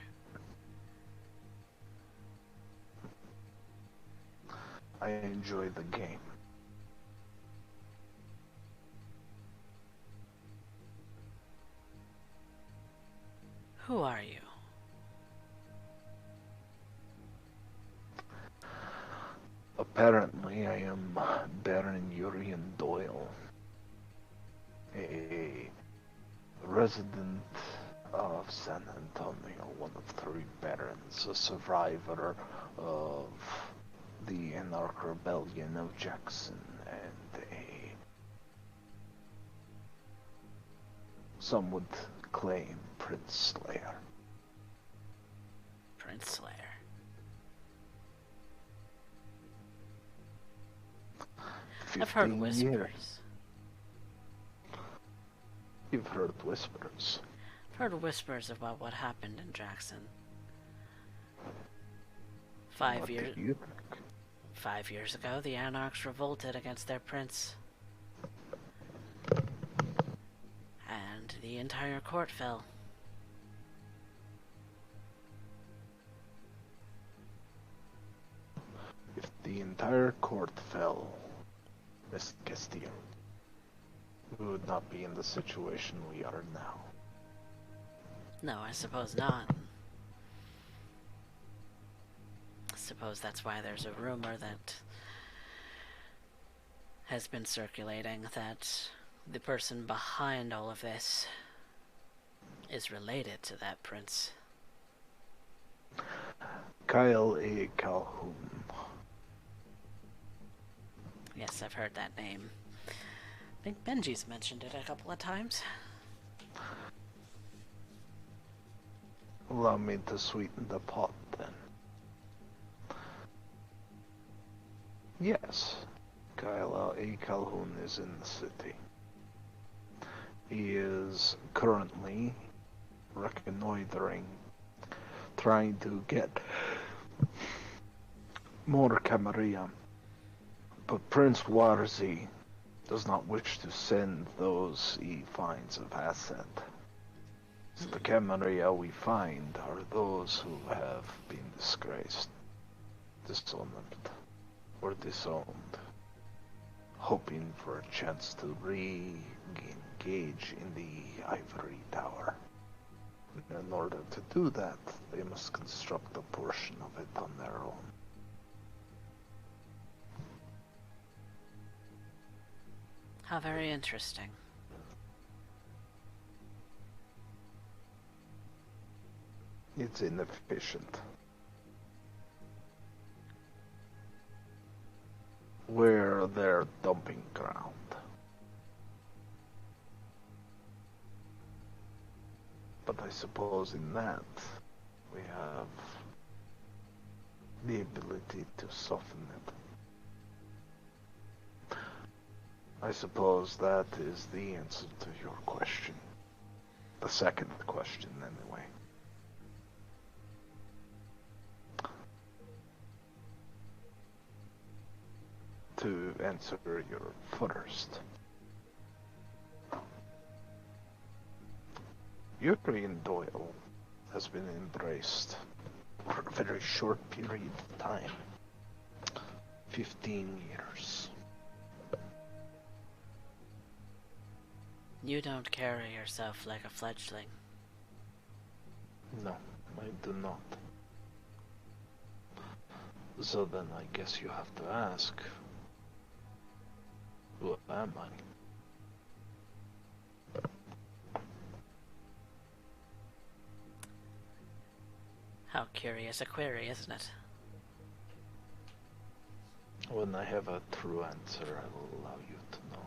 I enjoy the game. Who are you? Apparently, I am Baron Urien Doyle, a resident of San Antonio, one of 3 barons, a survivor of the Anarch Rebellion of Jackson, and some would claim Prince Slayer. Prince Slayer. I've heard whispers. You've heard whispers. I've heard whispers about what happened in Jackson. 5 years. What do you think? 5 years ago, the Anarchs revolted against their prince. And the entire court fell. If the entire court fell, Miss Castillo, we would not be in the situation we are now. No, I suppose not. I suppose that's why there's a rumor that has been circulating that the person behind all of this is related to that prince. Kyle A. Calhoune. Yes, I've heard that name. I think Benji's mentioned it a couple of times. Allow me to sweeten the pot, then. Yes, Kyle A. Calhoune is in the city. He is currently reconnoitering, trying to get more Camarilla. But Prince Warzi does not wish to send those he finds of asset. So the Camarilla we find are those who have been disgraced, dishonored, or disowned, hoping for a chance to re-engage in the Ivory Tower. In order to do that, they must construct a portion of it on their own. How very interesting. It's inefficient. We're their dumping ground. But I suppose in that we have the ability ability to soften it. I suppose that is the answer to your question. The second question, anyway. To answer your first. Urien Doyle has been embraced for a very short period of time. 15 years. You don't carry yourself like a fledgling. No, I do not. So then I guess you have to ask, who am I? How curious a query, isn't it? When I have a true answer, I will allow you to know.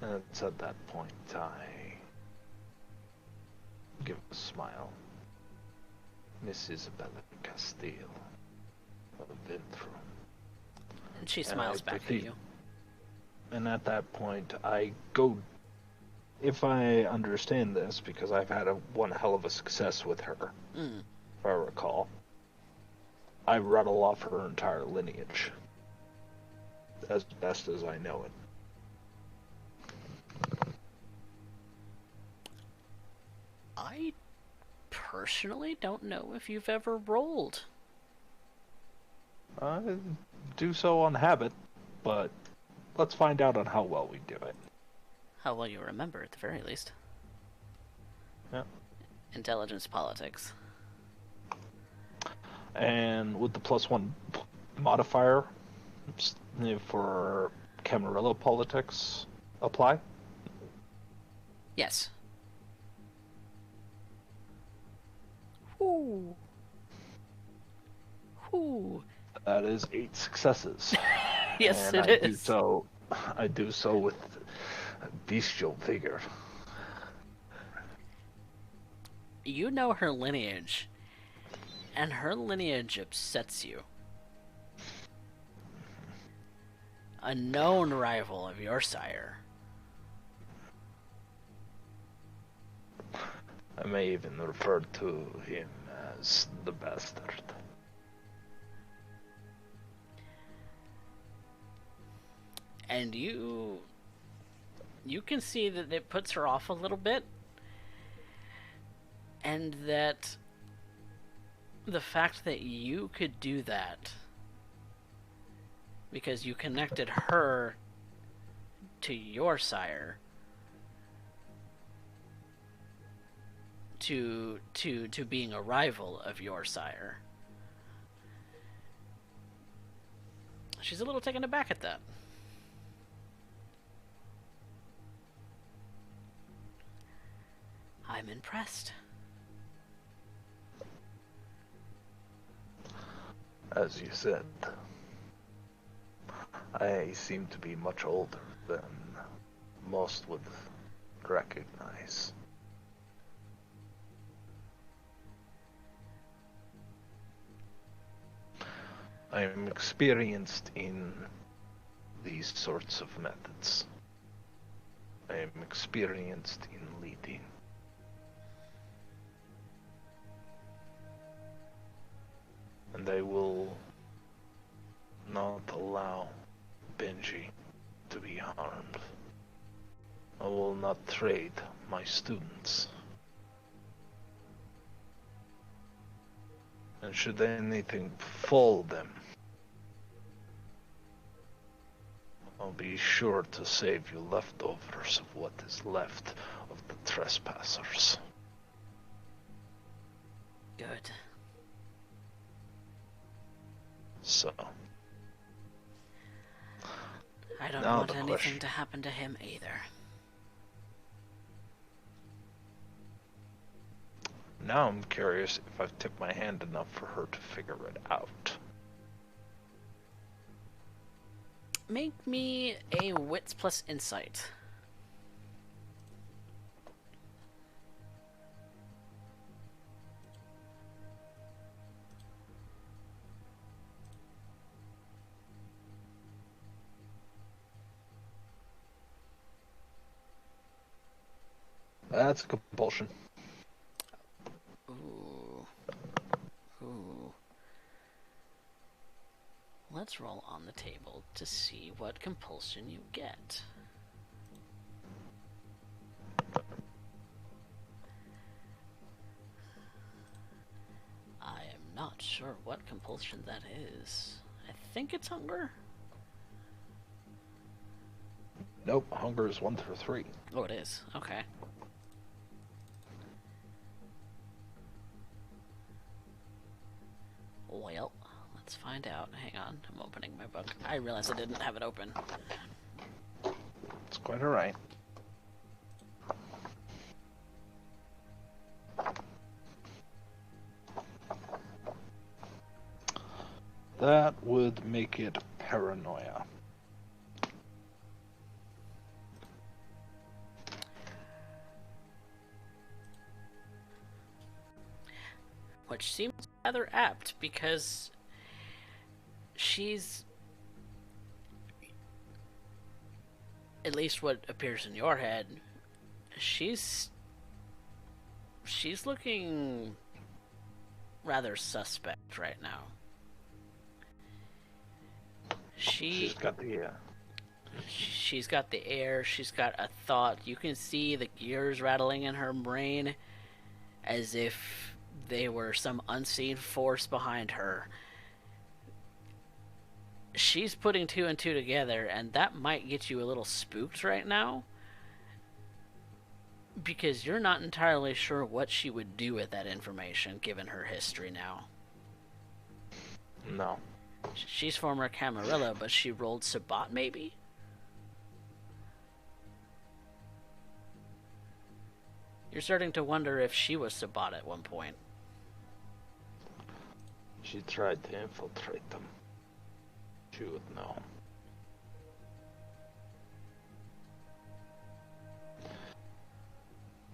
And it's at that point I give a smile. Miss Isabella Castile, I've been through. And she smiles back at you. And at that point, I go, if I understand this, because I've had one hell of a success with her, if I recall, I rattle off her entire lineage, as best as I know it. I personally don't know if you've ever rolled. I do so on habit, but let's find out on how well we do it. How well you remember, at the very least. Yeah. Intelligence politics. And with the +1 modifier for Camarilla politics apply? Yes. Ooh. Ooh. That is 8 successes. Yes, and it is. I do so with bestial vigor. You know her lineage, and her lineage upsets you. A known rival of your sire. I may even refer to him as the bastard. And you can see that it puts her off a little bit, and that the fact that you could do that because you connected her to your sire, to being a rival of your sire. She's a little taken aback at that. I'm impressed. As you said, I seem to be much older than most would recognize. I am experienced in these sorts of methods. I am experienced in leading. And I will not allow Benji to be harmed. I will not trade my students. And should anything befall them, I'll be sure to save you leftovers of what is left of the trespassers. Good. So, I don't now want the anything question. to happen to him either. Now I'm curious if I've tipped my hand enough for her to figure it out. Make me a wits plus insight. That's a compulsion. Ooh. Ooh. Let's roll on the table to see what compulsion you get. I am not sure what compulsion that is. I think it's hunger? Nope, hunger is 1 through 3. Oh, it is. Okay. Well, let's find out. Hang on, I'm opening my book. I realized I didn't have it open. It's quite alright. That would make it paranoia. Which seems rather apt because she's, at least what appears in your head, she's looking rather suspect right now. She's got the She's got the air, she's got a thought. You can see the gears rattling in her brain as if they were some unseen force behind her. She's putting 2 and 2 together, and that might get you a little spooked right now. Because you're not entirely sure what she would do with that information, given her history now. No. She's former Camarilla, but she rolled Sabbat, maybe? You're starting to wonder if she was Sabbat at one point. She tried to infiltrate them. She would know.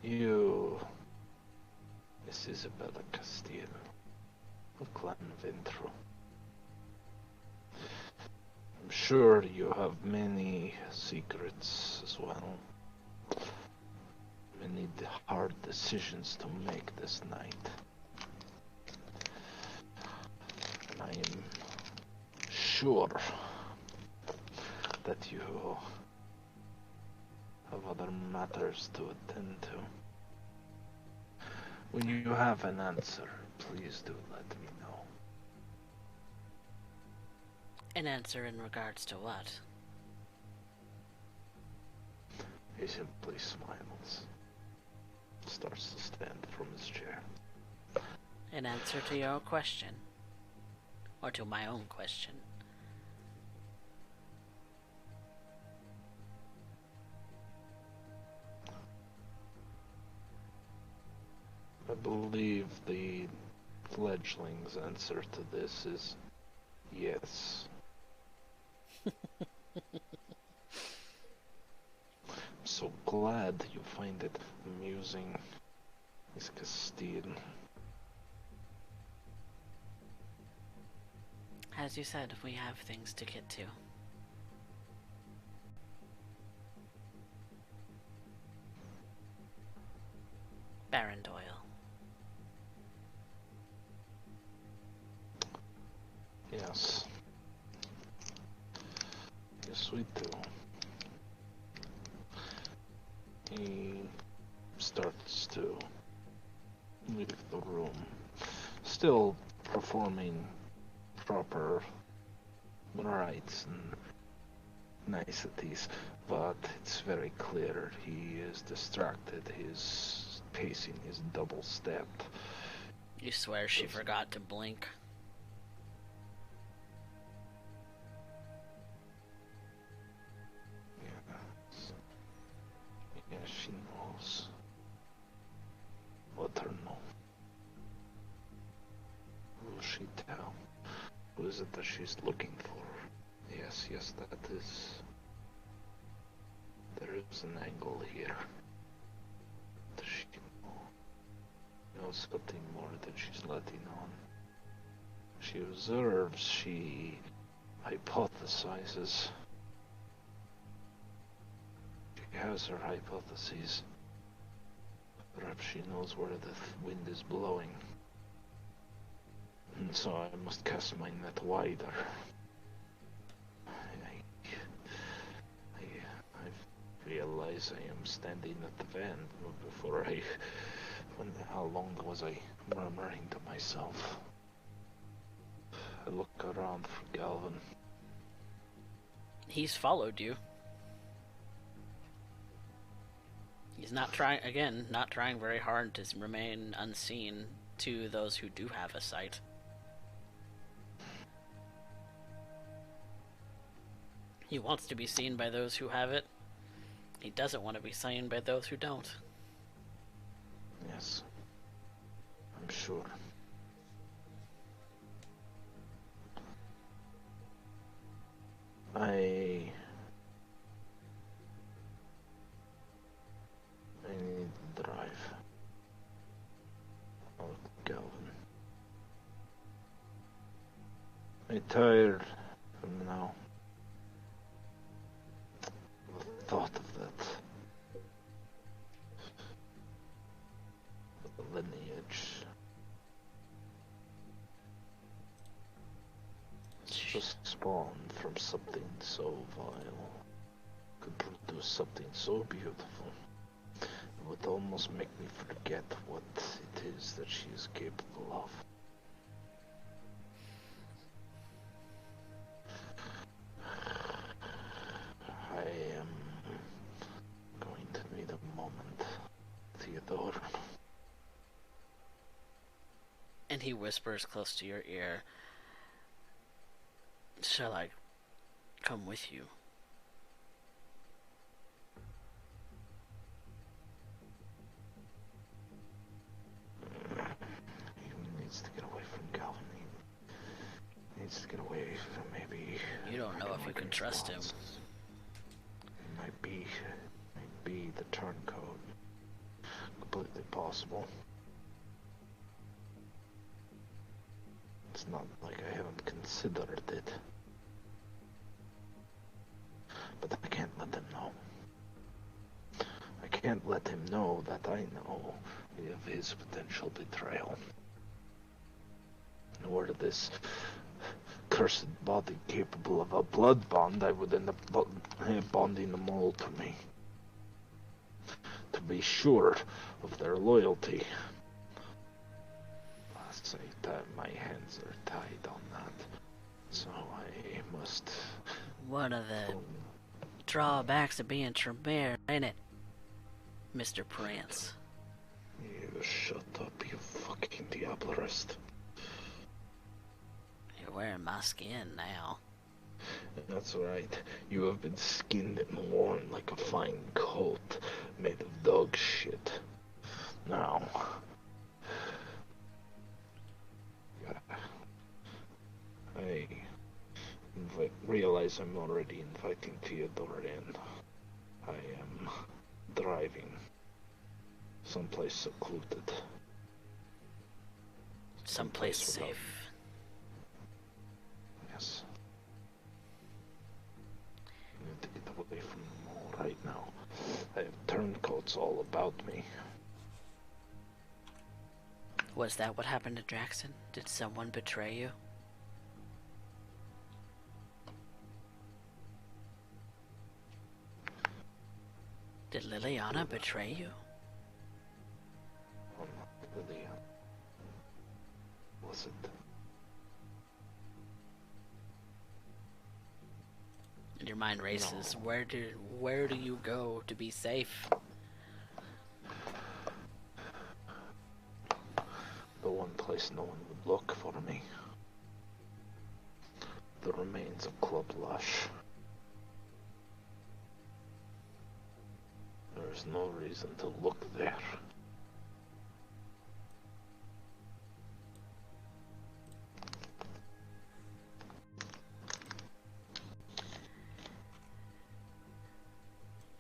You, Miss Isabella Castile, of Clan Ventro. I'm sure you have many secrets as well. Many hard decisions to make this night. And I am sure that you have other matters to attend to. When you have an answer, please do let me know. An answer in regards to what? He simply smiles. Starts to stand from his chair. An answer to your question? Or to my own question? I believe the fledgling's answer to this is yes. I'm so glad you find it amusing, Miss Castile. As you said, we have things to get to. Baron Doyle. Yes. Yes, we do. He starts to leave the room, still performing proper rites and niceties, but it's very clear he is distracted. He's pacing, he's double-stepped. You swear she forgot to blink? Yeah, she knows. Let her know. Who will she tell? Who is it that she's looking for? Yes, that is... There is an angle here. Does she knows something more than she's letting on? She observes, she hypothesizes. She has her hypotheses. Perhaps she knows where the wind is blowing. And so I must cast my net wider. I realize I am standing at the van before how long was I murmuring to myself? I look around for Galvin. He's followed you. He's not trying very hard to remain unseen to those who do have a sight. He wants to be seen by those who have it. He doesn't want to be seen by those who don't. Yes, I'm sure. I need to drive. Oh, Galvin. I'm tired from now. The thought of that. The lineage. It's just spawned from something so vile. Could produce something so beautiful. It would almost make me forget what it is that she is capable of. I am going to need a moment, Theodor. And he whispers close to your ear, "Shall I come with you?" He needs to get away from Galvin. He needs to get away from maybe... You don't know if you can trust him. It might be the turncoat. Completely possible. It's not like I haven't considered it. But I can't let him know. I can't let him know that I know of his potential betrayal. Nor this cursed body capable of a blood bond, I would end up bonding them all to me. To be sure of their loyalty. I say that my hands are tied on that. So I must... One of the drawbacks of being Tremere, ain't it, Mr. Prince? You shut up, you fucking Diablerist. You're wearing my skin now. That's right. You have been skinned and worn like a fine coat made of dog shit. Now... I realize I'm already inviting Theodor in. I am driving someplace secluded. Someplace safe. Yes. I need to get away from them all right now. I have turncoats all about me. Was that what happened to Jackson? Did someone betray you? Did Liliana betray you? Oh, not Liliana. Was it? And your mind races. No. Where do you go to be safe? The one place no one would look for me. The remains of Club Lush. There is no reason to look there.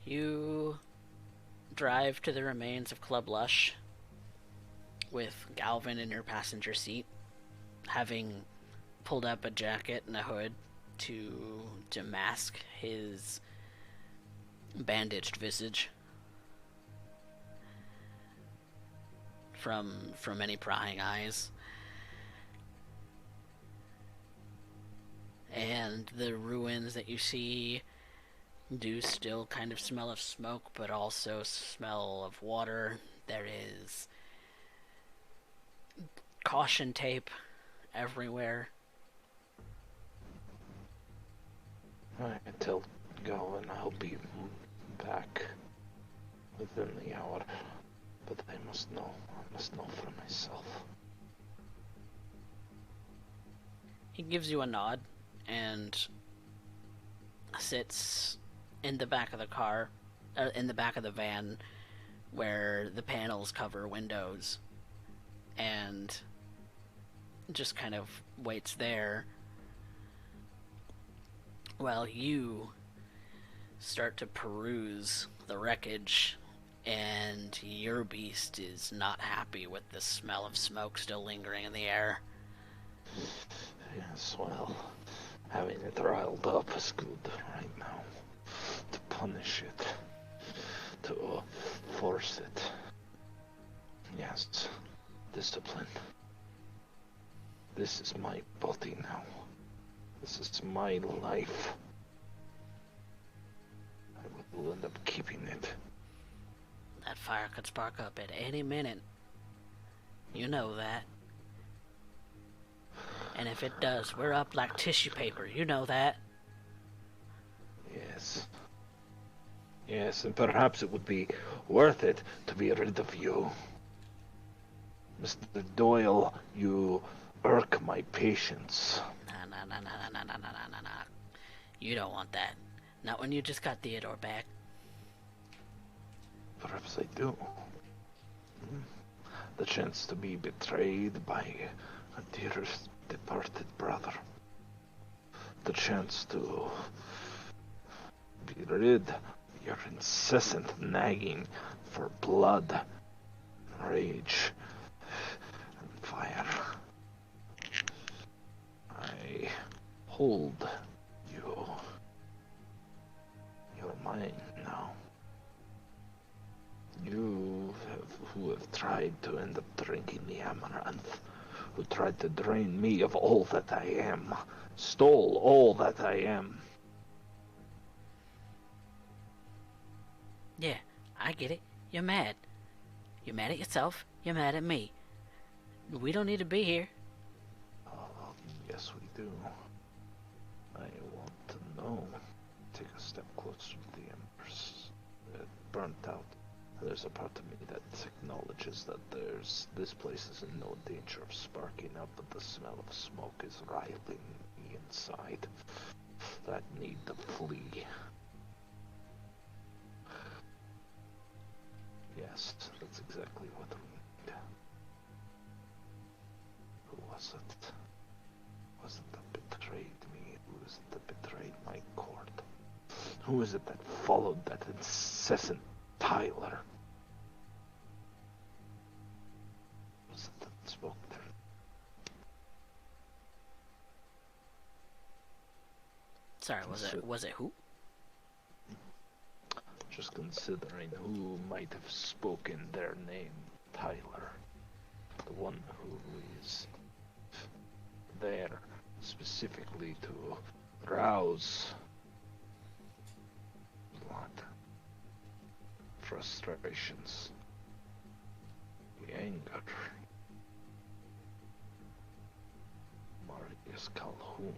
You drive to the remains of Club Lush with Galvin in your passenger seat, having pulled up a jacket and a hood to mask his bandaged visage. from any prying eyes. And the ruins that you see do still kind of smell of smoke, but also smell of water. There is caution tape everywhere. I tell Galvin I'll be back within the hour, but I must know for myself. He gives you a nod and sits in the back of the car, in the back of the van, where the panels cover windows, and just kind of waits there while you start to peruse the wreckage, and your beast is not happy with the smell of smoke still lingering in the air. Yes, well, having it riled up is good right now. To punish it, to force it. Yes, discipline. This is my body now. This is my life. I will end up keeping it. That fire could spark up at any minute. You know that. And if it does, we're up like tissue paper. You know that. Yes. Yes, and perhaps it would be worth it to be rid of you. Mr. Doyle, you irk my patience. Nah. You don't want that. Not when you just got Theodore back. Perhaps I do. The chance to be betrayed by a dearest departed brother. The chance to be rid of your incessant nagging for blood, rage, and fire. I hold you. You're mine now. You who have tried to end up drinking the amaranth, who tried to drain me of all that I am, stole all that I am. Yeah, I get it. You're mad. You're mad at yourself. You're mad at me. We don't need to be here. Yes, we do. I want to know. Take a step closer to the embers. Burnt out. There's a part of me that acknowledges that this place is in no danger of sparking up, but the smell of smoke is riling me inside. That need to flee. Yes, that's exactly what we need. Who was it? Was it that betrayed me? Who is it that betrayed my court? Who is it that followed that incessant Tyler? Was it that spoke there? Sorry, was it who? Just considering who might have spoken their name, Tyler. The one who is there specifically to rouse blood, frustrations, the anger. Marius Calhoune.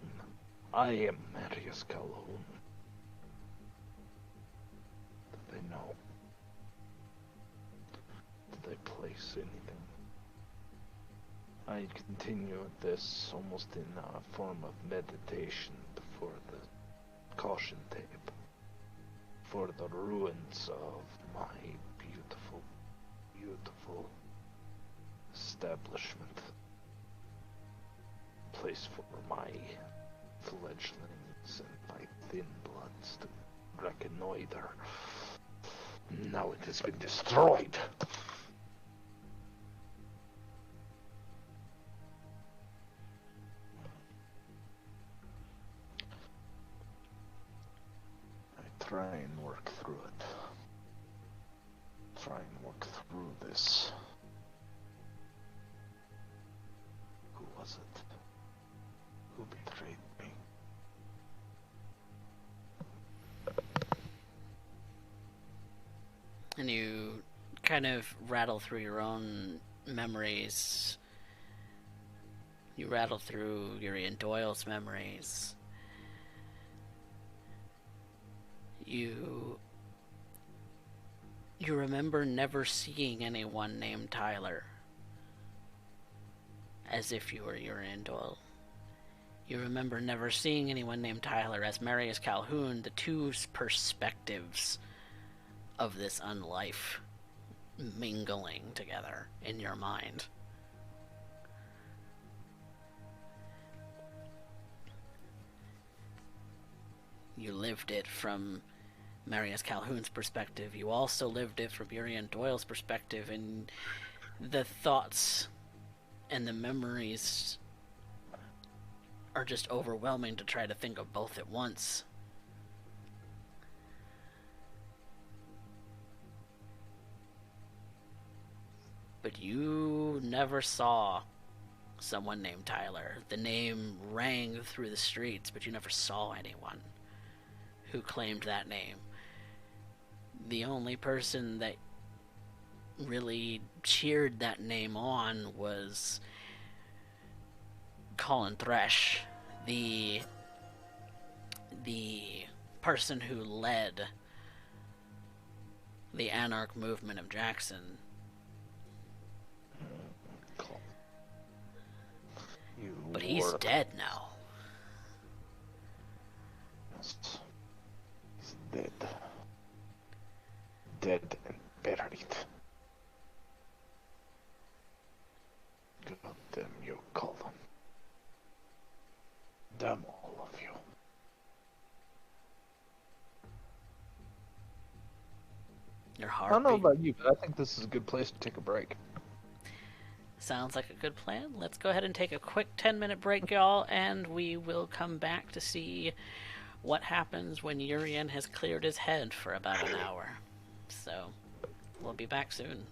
I am Marius Calhoune. Did they know? Did they place anything? I continue this almost in a form of meditation before the caution tape, for the ruins of my beautiful, beautiful establishment. Place for my fledglings and my thin bloods to reconnoiter. Now it has been destroyed. Try and work through it. Try and work through this kind of rattle through your own memories. You rattle through Urien Doyle's memories. You remember never seeing anyone named Tyler. As if you were Urien Doyle. You remember never seeing anyone named Tyler as Marius Calhoune, the two perspectives of this unlife mingling together in your mind. You lived it from Marius Calhoune's perspective. You also lived it from Urien Doyle's perspective, and the thoughts and the memories are just overwhelming to try to think of both at once. But you never saw someone named Tyler. The name rang through the streets, but you never saw anyone who claimed that name. The only person that really cheered that name on was Colin Thresh, the person who led the Anarch movement of Jackson. But he's dead now. He's dead. Dead and buried. God damn you, Colin. Damn all of you. Your I don't know heartbeat. about you, but I think this is a good place to take a break. Sounds like a good plan. Let's go ahead and take a quick 10-minute break, y'all, and we will come back to see what happens when Urien has cleared his head for about an hour. So, we'll be back soon.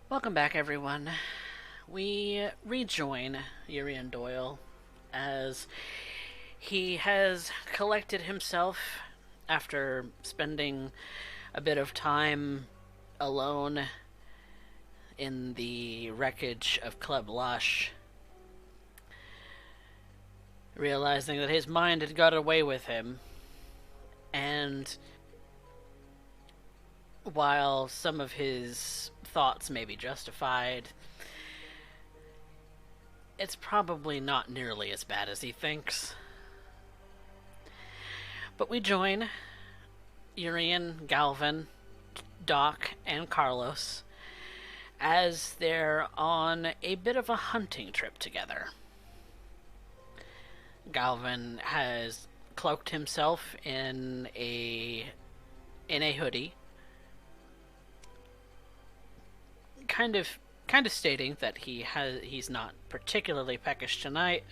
Welcome back, everyone. We rejoin Urien Doyle as he has collected himself after spending a bit of time alone in the wreckage of Club Lush, realizing that his mind had got away with him, and while some of his thoughts may be justified, it's probably not nearly as bad as he thinks. But we join Urien, Galvin, Doc, and Carlos as they're on a bit of a hunting trip together. Galvin has cloaked himself in a hoodie, kind of stating that he's not particularly peckish tonight,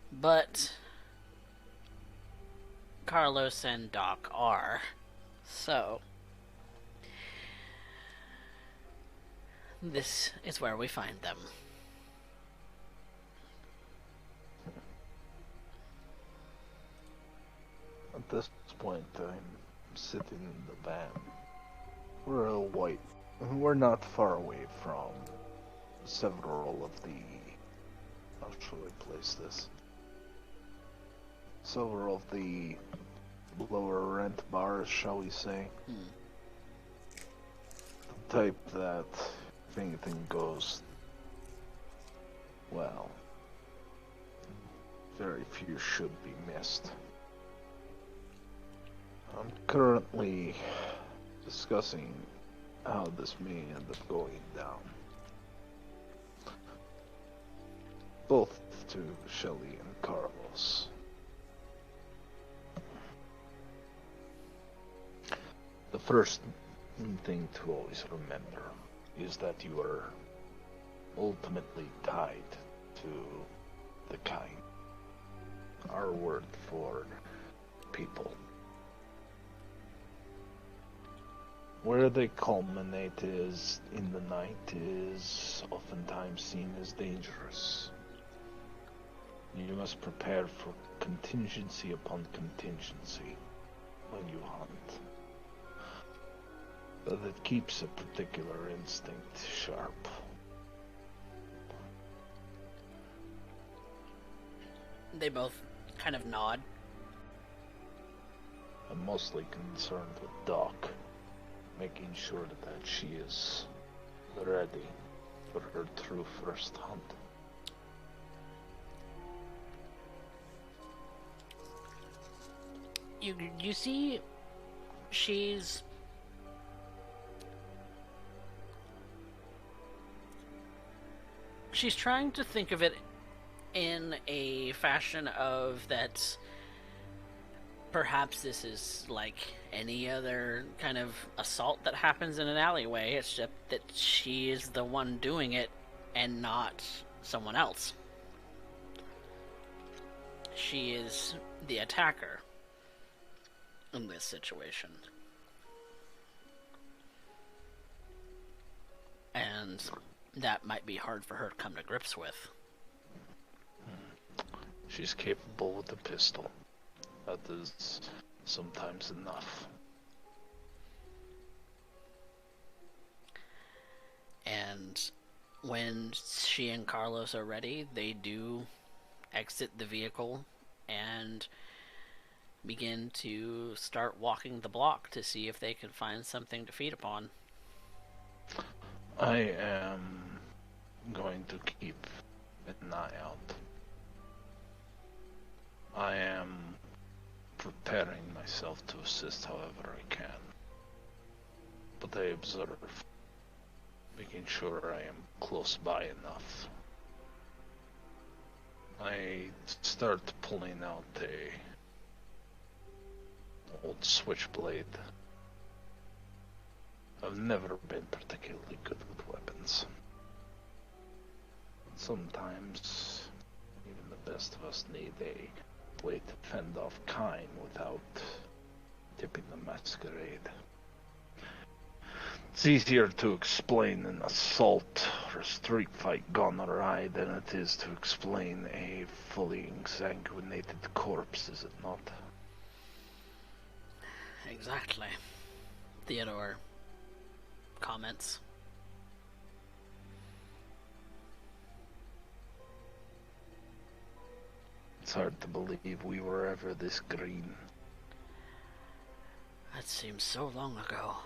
but Carlos and Doc are. So this is where we find them. At this point, I'm sitting in the van. We're all white. We're not far away from several of the... How shall I place this? Several of the lower rent bars, shall we say. The type that, if anything goes, well, very few should be missed. I'm currently discussing how this may end up going down. Both to Shelley and Carlos. The first thing to always remember is that you are ultimately tied to the kind. Our word for people. Where they culminate is in the night is oftentimes seen as dangerous. You must prepare for contingency upon contingency when you hunt. But it keeps a particular instinct sharp. They both kind of nod. I'm mostly concerned with Doc, making sure that she is ready for her true first hunt. You see, she's trying to think of it in a fashion of that perhaps this is like any other kind of assault that happens in an alleyway. It's just that she is the one doing it and not someone else. She is the attacker in this situation. And that might be hard for her to come to grips with. She's capable with a pistol. That is sometimes enough. And when she and Carlos are ready, they do exit the vehicle and begin to start walking the block to see if they can find something to feed upon. I am going to keep an eye out. I am preparing myself to assist however I can. But I observe, making sure I am close by enough. I start pulling out a old switchblade. I've never been particularly good with weapons. Sometimes even the best of us need a way to fend off kine without tipping the masquerade. It's easier to explain an assault or a street fight gone awry than it is to explain a fully ensanguinated corpse, is it not? Exactly. Theodor comments. It's hard to believe we were ever this green. That seems so long ago.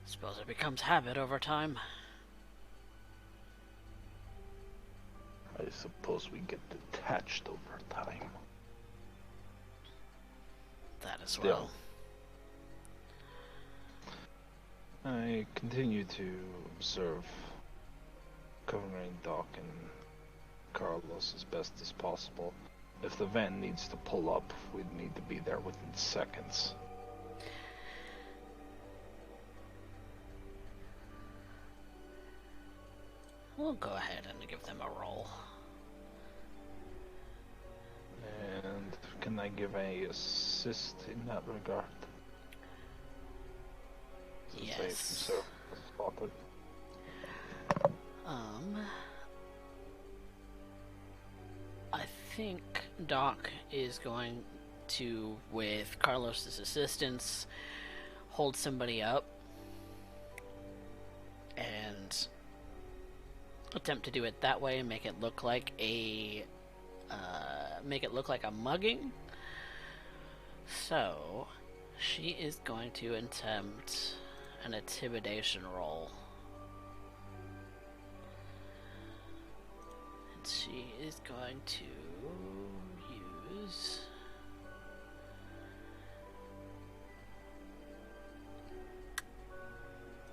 Suppose it becomes habit over time. I suppose we get detached over time. That as Still, well. I continue to observe, covering Doc and Carlos as best as possible. If the van needs to pull up, we'd need to be there within seconds. We'll go ahead and give them a roll. And can I give any assist in that regard? Since I Yes. serve spotted. I think Doc is going to, with Carlos's assistance, hold somebody up and attempt to do it that way and make it look like a mugging. So she is going to attempt an intimidation roll. And she is going to use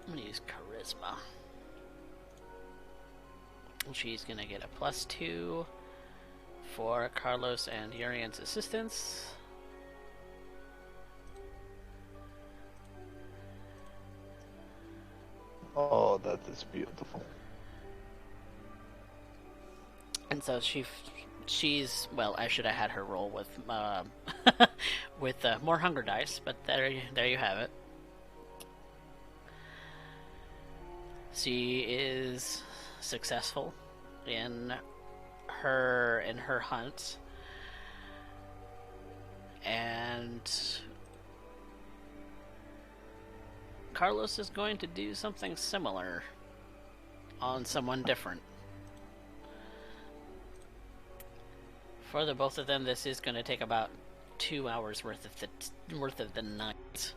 I'm going to use charisma. And she's going to get a +2 for Carlos and Urien's assistance. Oh, that is beautiful. And so she's well, I should have had her roll with with more hunger dice, but there you have it. She is successful in her hunt, and Carlos is going to do something similar on someone different. For the both of them, this is going to take about 2 hours worth of the night.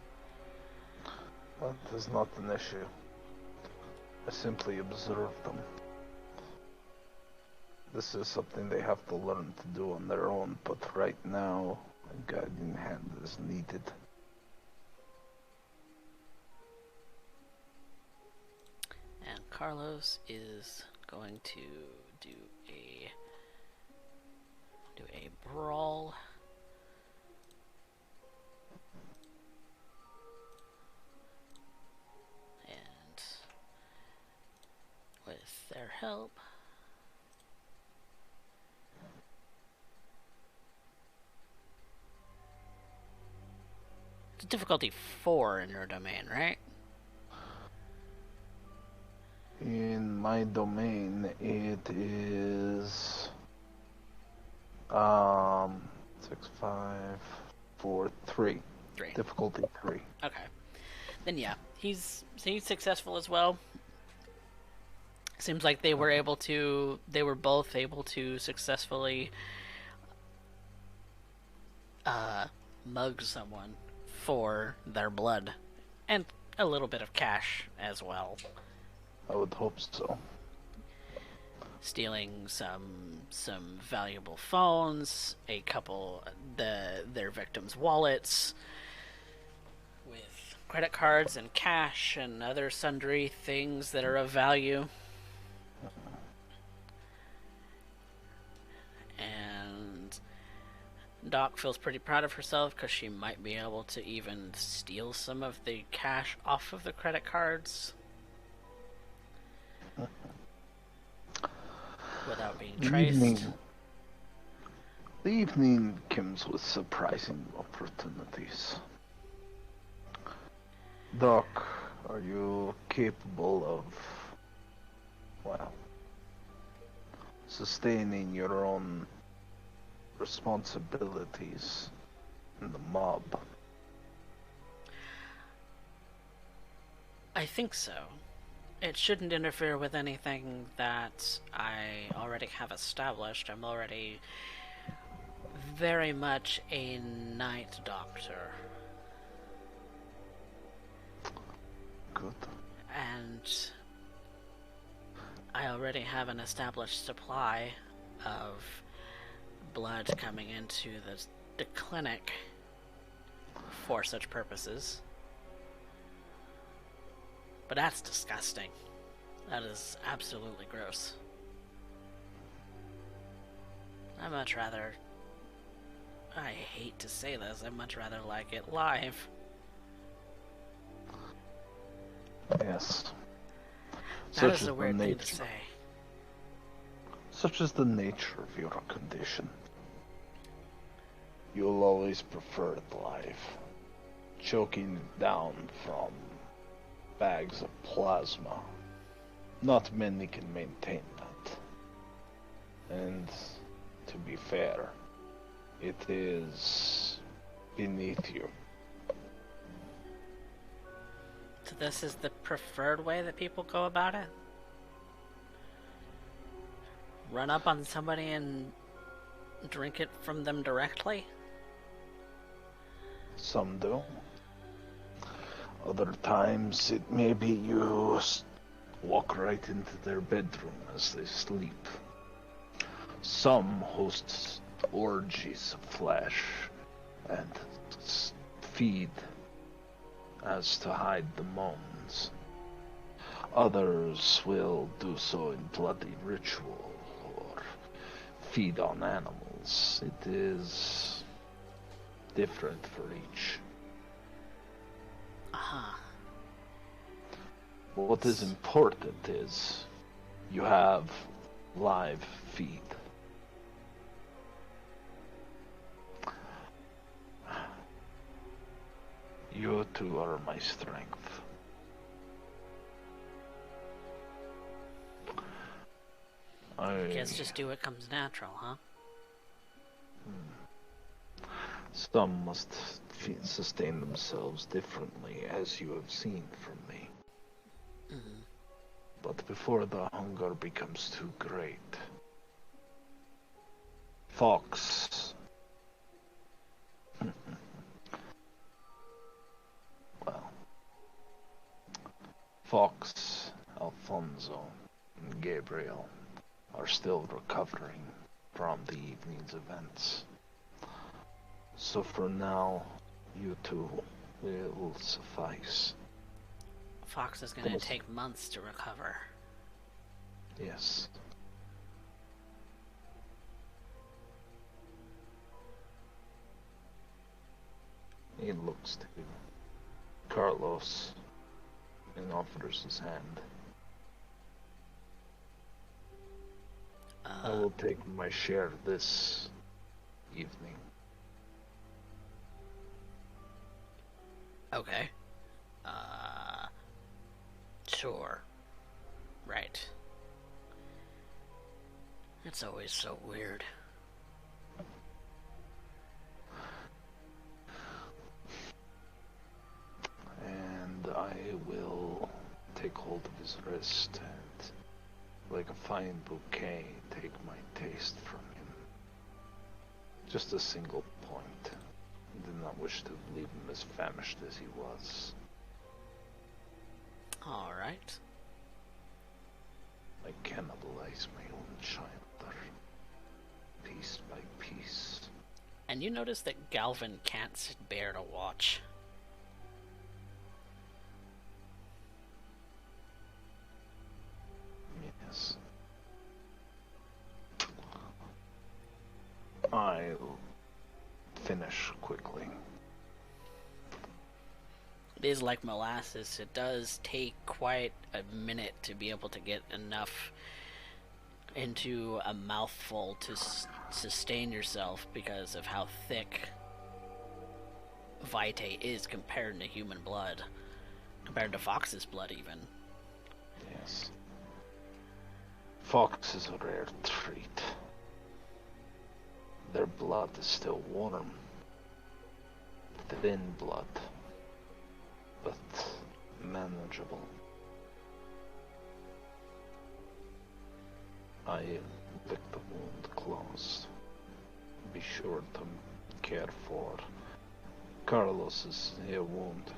That is not an issue. I simply observe them. This is something they have to learn to do on their own, but right now, a guiding hand is needed. And Carlos is going to do a brawl. And with their help, it's difficulty 4 in your domain, right? In my domain, it is 6, 5, 4, 3. 3. Difficulty 3. Okay. Then yeah, he's successful as well. Seems like they were both able to successfully mug someone for their blood and a little bit of cash as well. I would hope so. Stealing some valuable phones, a couple their victims' wallets with credit cards and cash and other sundry things that are of value. And Doc feels pretty proud of herself because she might be able to even steal some of the cash off of the credit cards without being traced. The evening comes with surprising opportunities. Doc, are you capable of, sustaining your own responsibilities in the mob? I think so. It shouldn't interfere with anything that I already have established. I'm already very much a night doctor. Good. And I already have an established supply of blood coming into the clinic for such purposes. But that's disgusting. That is absolutely gross. I'd much rather... I hate to say this, I'd much rather like it live. Yes. That is a weird thing to say. Such is the nature of your condition. You'll always prefer it live. Choking it down from bags of plasma. Not many can maintain that. And to be fair, it is beneath you. So this is the preferred way that people go about it? Run up on somebody and drink it from them directly? Some do. Other times it may be you walk right into their bedroom as they sleep. Some host orgies of flesh and feed as to hide the moans. Others will do so in bloody ritual or feed on animals. It is different for each. Uh-huh. What is important is you have live feed. You two are my strength. Guess just do what comes natural, huh? Some must sustain themselves differently, as you have seen from me. Mm-hmm. But before the hunger becomes too great, Fox. Well, Fox, Alfonso, and Gabriel are still recovering from the evening's events. So for now, you two will suffice. Fox is gonna take months to recover. Yes. He looks to Carlos and offers his hand. I will take my share this evening. Okay. Sure. Right. It's always so weird. And I will take hold of his wrist and, like a fine bouquet, take my taste from him. Just a single point. I did not wish to leave him as famished as he was. Alright. I cannibalize my own child, piece by piece. And you notice that Galvin can't bear to watch. Yes. I'll finish quickly. It is like molasses. It does take quite a minute to be able to get enough into a mouthful to sustain yourself because of how thick Vitae is compared to human blood. Compared to Fox's blood, even. Yes. Fox is a rare treat. Their blood is still warm. Thin blood. But manageable. I lick the wound closed. Be sure to care for Carlos's ear wound.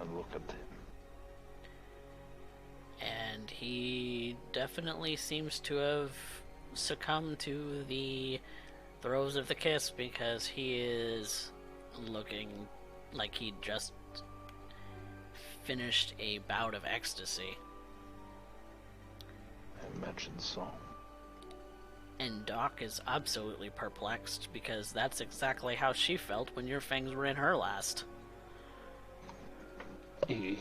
And look at him. And he definitely seems to have succumbed to the throes of the kiss because he is looking like he just finished a bout of ecstasy. I imagine so. And Doc is absolutely perplexed because that's exactly how she felt when your fangs were in her last. He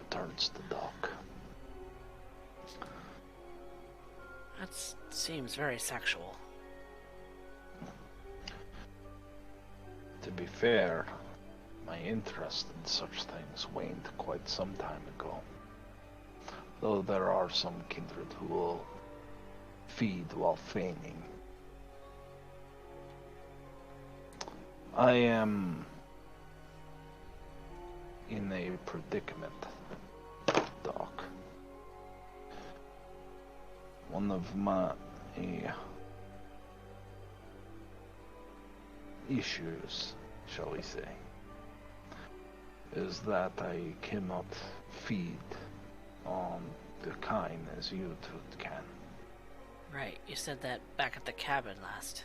turns to Doc. That seems very sexual. To be fair, my interest in such things waned quite some time ago. Though there are some kindred who will feed while feigning. I am in a predicament, Doc. One of my issues, shall we say, is that I cannot feed on the kind as you two can. Right, you said that back at the cabin last.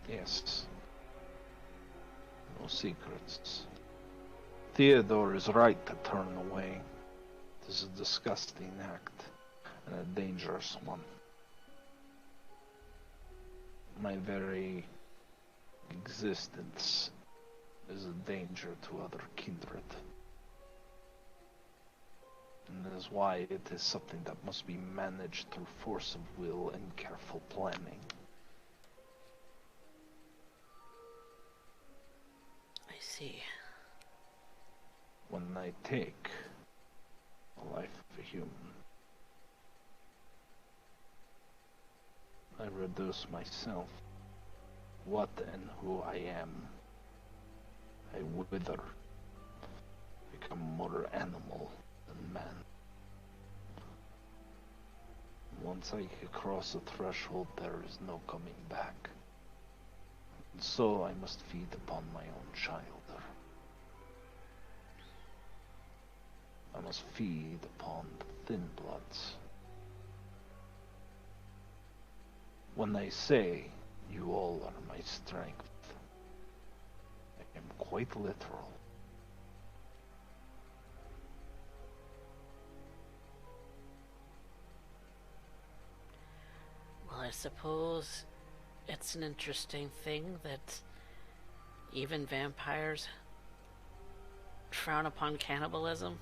Yes. No secrets. Theodor is right to turn away. It is a disgusting act, and a dangerous one. My very existence is a danger to other kindred. And that is why it is something that must be managed through force of will and careful planning. I see. When I take the life of a human, I reduce myself, what and who I am. I wither, become more animal than man. Once I cross the threshold, there is no coming back. And so I must feed upon my own child. I must feed upon the thin bloods. When I say you all are my strength, I am quite literal. Well, I suppose it's an interesting thing that even vampires frown upon cannibalism.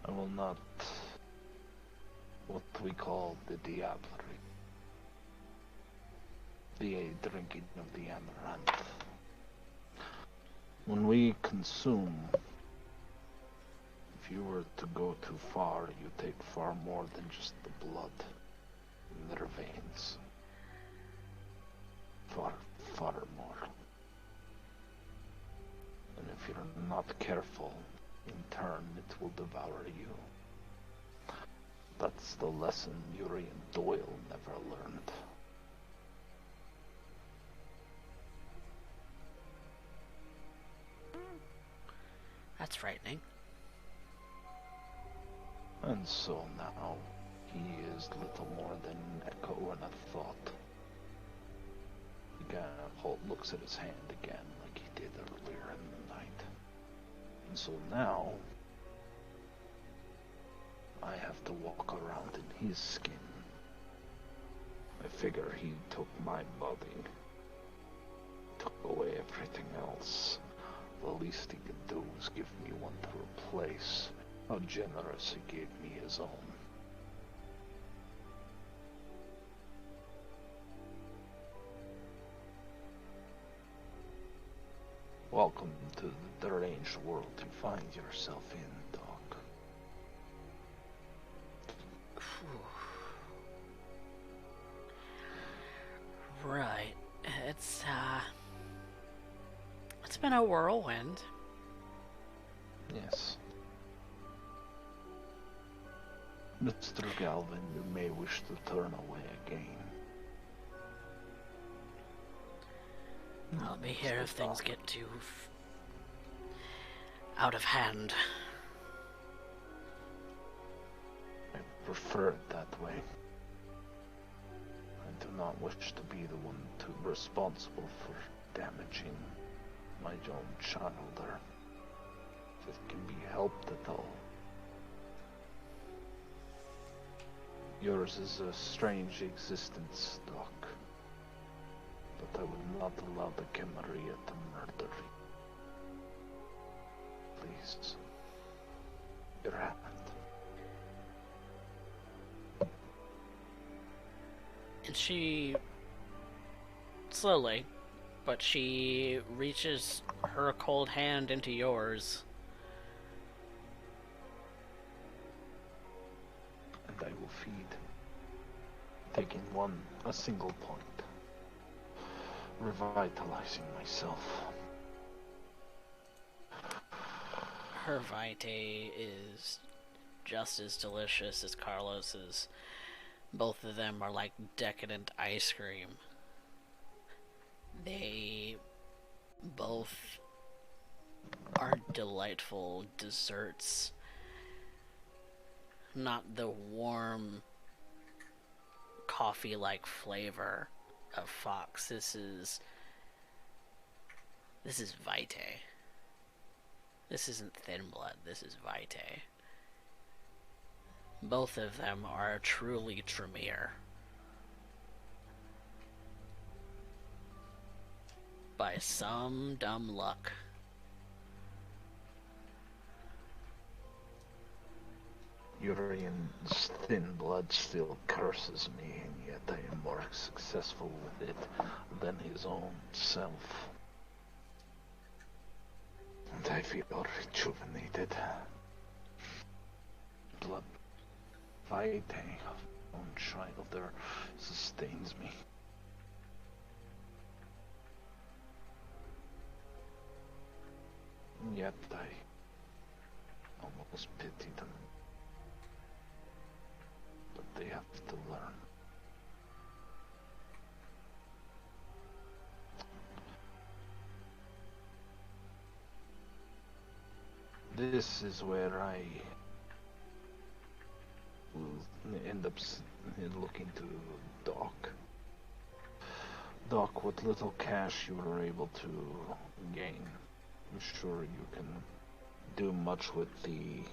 I will not what we call the diablerie, the drinking of the amaranth. When we consume, if you were to go too far, you take far more than just the blood in their veins. Far, far more. And if you're not careful, in turn it will devour you. That's the lesson Urien Doyle never learned. That's frightening. And so now, he is little more than an echo and a thought. The guy Holt looks at his hand again like he did earlier in the night. And so now, I have to walk around in his skin. I figure he took my body, took away everything else. The least he could do was give me one to replace. How generous he gave me his own. Welcome to the deranged world you find yourself in, Doc. Right. It's been a whirlwind. Yes. Mr. Galvin, you may wish to turn away again. I'll be here if things get too out of hand. I prefer it that way. I do not wish to be the one responsible for damaging my own child, or if it can be helped at all. Yours is a strange existence, Doc, but I would not allow the Camarilla to murder you. Please, your hand. And she slowly, but she reaches her cold hand into yours. And I will feed. taking a single point. Revitalizing myself. Her vitae is just as delicious as Carlos's. Both of them are like decadent ice cream. They both are delightful desserts. Not the warm coffee-like flavor of Fox. This is vitae. This isn't thin blood. This is vitae. Both of them are truly Tremere. By some dumb luck. Urien's thin blood still curses me, and yet I am more successful with it than his own self. And I feel rejuvenated. Blood vitae of my own child there sustains me. And yet I almost pity them. But they have to learn. This is where I will end up looking to Doc. Doc, what little cash you were able to gain, I'm sure you can do much with the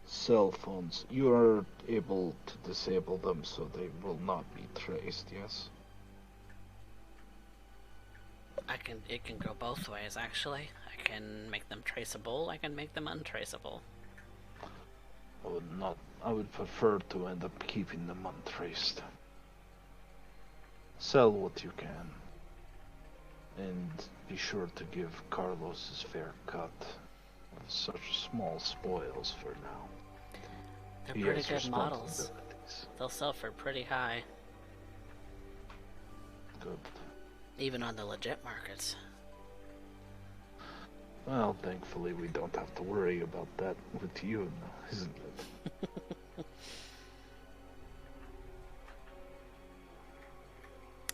cell phones. You are able to disable them so they will not be traced, yes? It can go both ways, actually. I can make them traceable, I can make them untraceable. I would prefer to end up keeping them untraced. Sell what you can. And be sure to give Carlos his fair cut of such small spoils for now. They're pretty good models. They'll sell for pretty high. Good. Even on the legit markets. Well, thankfully we don't have to worry about that with you now, isn't it?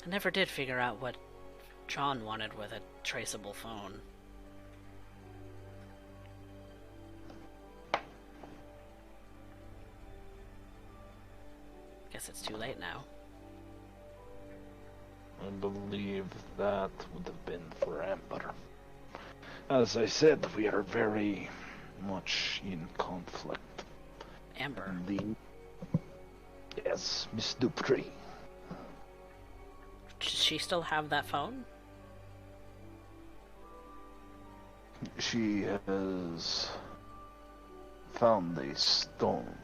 I never did figure out what John wanted with a traceable phone. Guess it's too late now. I believe that would have been for Amber. As I said, we are very much in conflict. Amber? Yes, Miss Dupree. Does she still have that phone? She has found a stone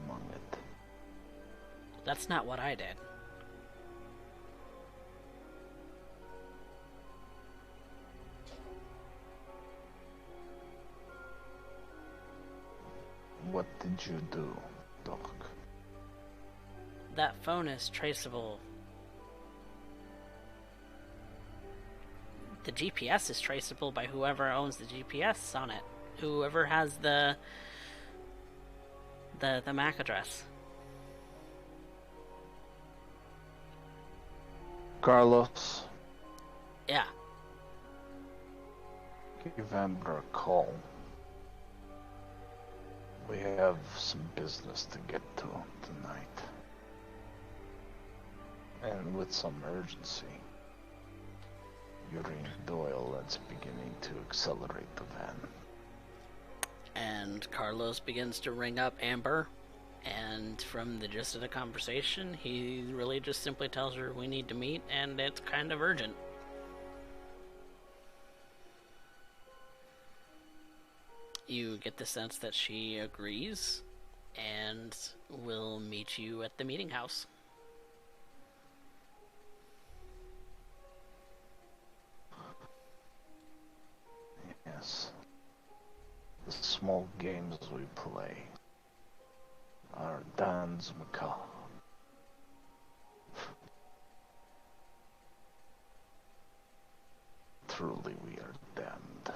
among it. That's not what I did. What did you do, Doc? That phone is traceable. The GPS is traceable by whoever owns the GPS on it. Whoever has the MAC address. Carlos? Yeah. Give Amber a call. We have some business to get to tonight. And with some urgency. Urien Doyle, that's beginning to accelerate the van. And Carlos begins to ring up Amber. And from the gist of the conversation, he really just simply tells her we need to meet and it's kind of urgent. You get the sense that she agrees and will meet you at the meeting house. Yes. The small games we play are Dan's macabre. truly we are damned.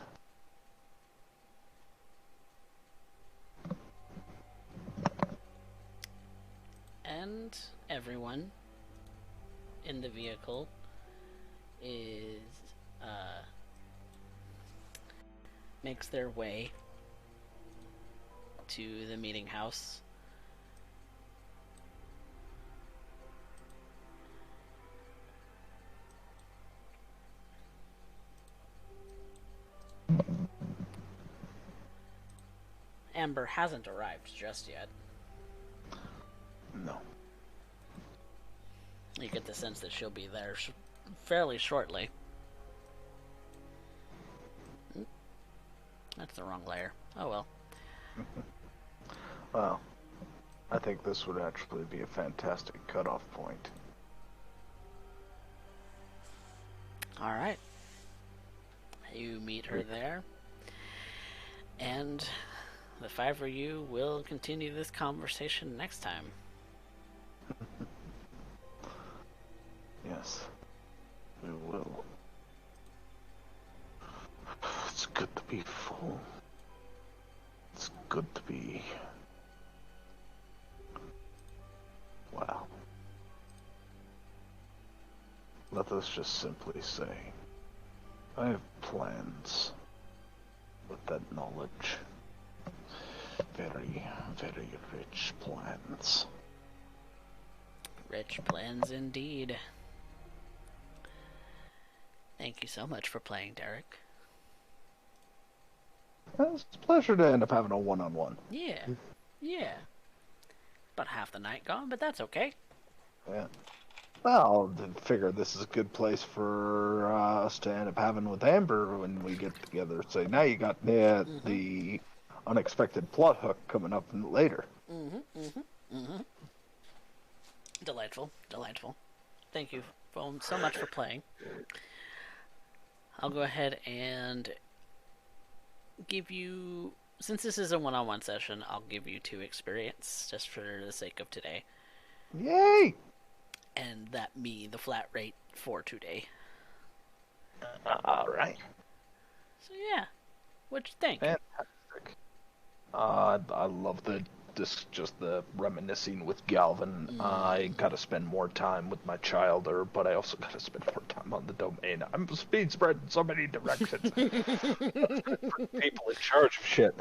And everyone in the vehicle is makes their way to the meeting house. Amber hasn't arrived just yet. No. You get the sense that she'll be there fairly shortly. That's the wrong layer. Oh well. Well, I think this would actually be a fantastic cutoff point. Alright. You meet her there. And the five of you will continue this conversation next time. Yes, we will. It's good to be full. It's good to be... Well, let us just simply say, I have plans with that knowledge. Very, very rich plans. Rich plans indeed. Thank you so much for playing, Derek. It's a pleasure to end up having a one-on-one. Yeah. Yeah. About half the night gone, but that's okay. Yeah. Well, I figure this is a good place for us to end up having with Amber when we get together. So now you got the unexpected plot hook coming up later. Delightful, delightful. Thank you so much for playing. I'll go ahead and give you, since this is a one-on-one session, I'll give you 2 experience, just for the sake of today. Yay! And that be the flat rate for today. Alright. So yeah, what'd you think? Fantastic. I love just the reminiscing with Galvin. I gotta spend more time with my child, but I also gotta spend more time on the domain. I'm speed spread in so many directions. People in charge of shit.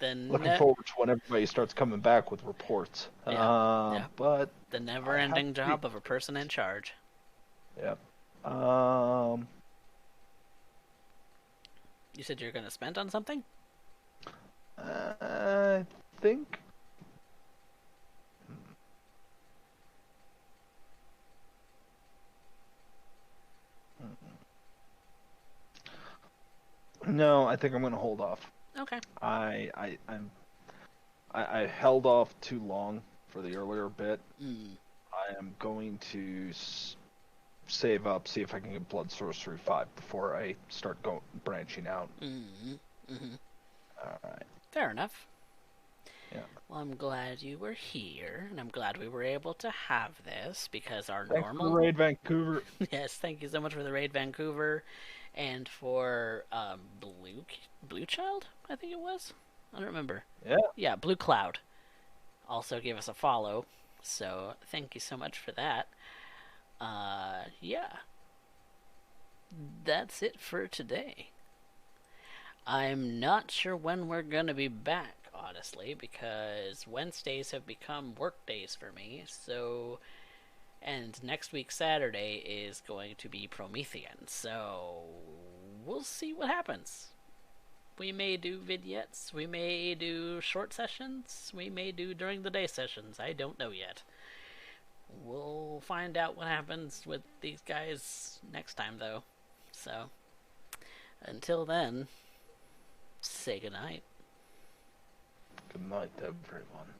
Looking forward to when everybody starts coming back with reports. Yeah. But the never-ending job of a person in charge. Yep. You said you're gonna spend on something? I think. No, I think I'm gonna hold off. Okay. I held off too long for the earlier bit. I am going to save up, see if I can get Blood Sorcery 5 before I start branching out. Alright. Fair enough. Yeah. Well, I'm glad you were here, and I'm glad we were able to have this, because our Thanks normal... for the Raid Vancouver. Yes, thank you so much for the Raid Vancouver, and for Blue Child, I think it was? I don't remember. Yeah. Yeah, Blue Cloud also gave us a follow, so thank you so much for that. Yeah. That's it for today. I'm not sure when we're gonna be back, honestly, because Wednesdays have become work days for me, so... And next week, Saturday, is going to be Promethean, so... We'll see what happens. We may do vignettes, we may do short sessions, we may do during the day sessions, I don't know yet. We'll find out what happens with these guys next time, though. So, until then, say goodnight. Good night, everyone.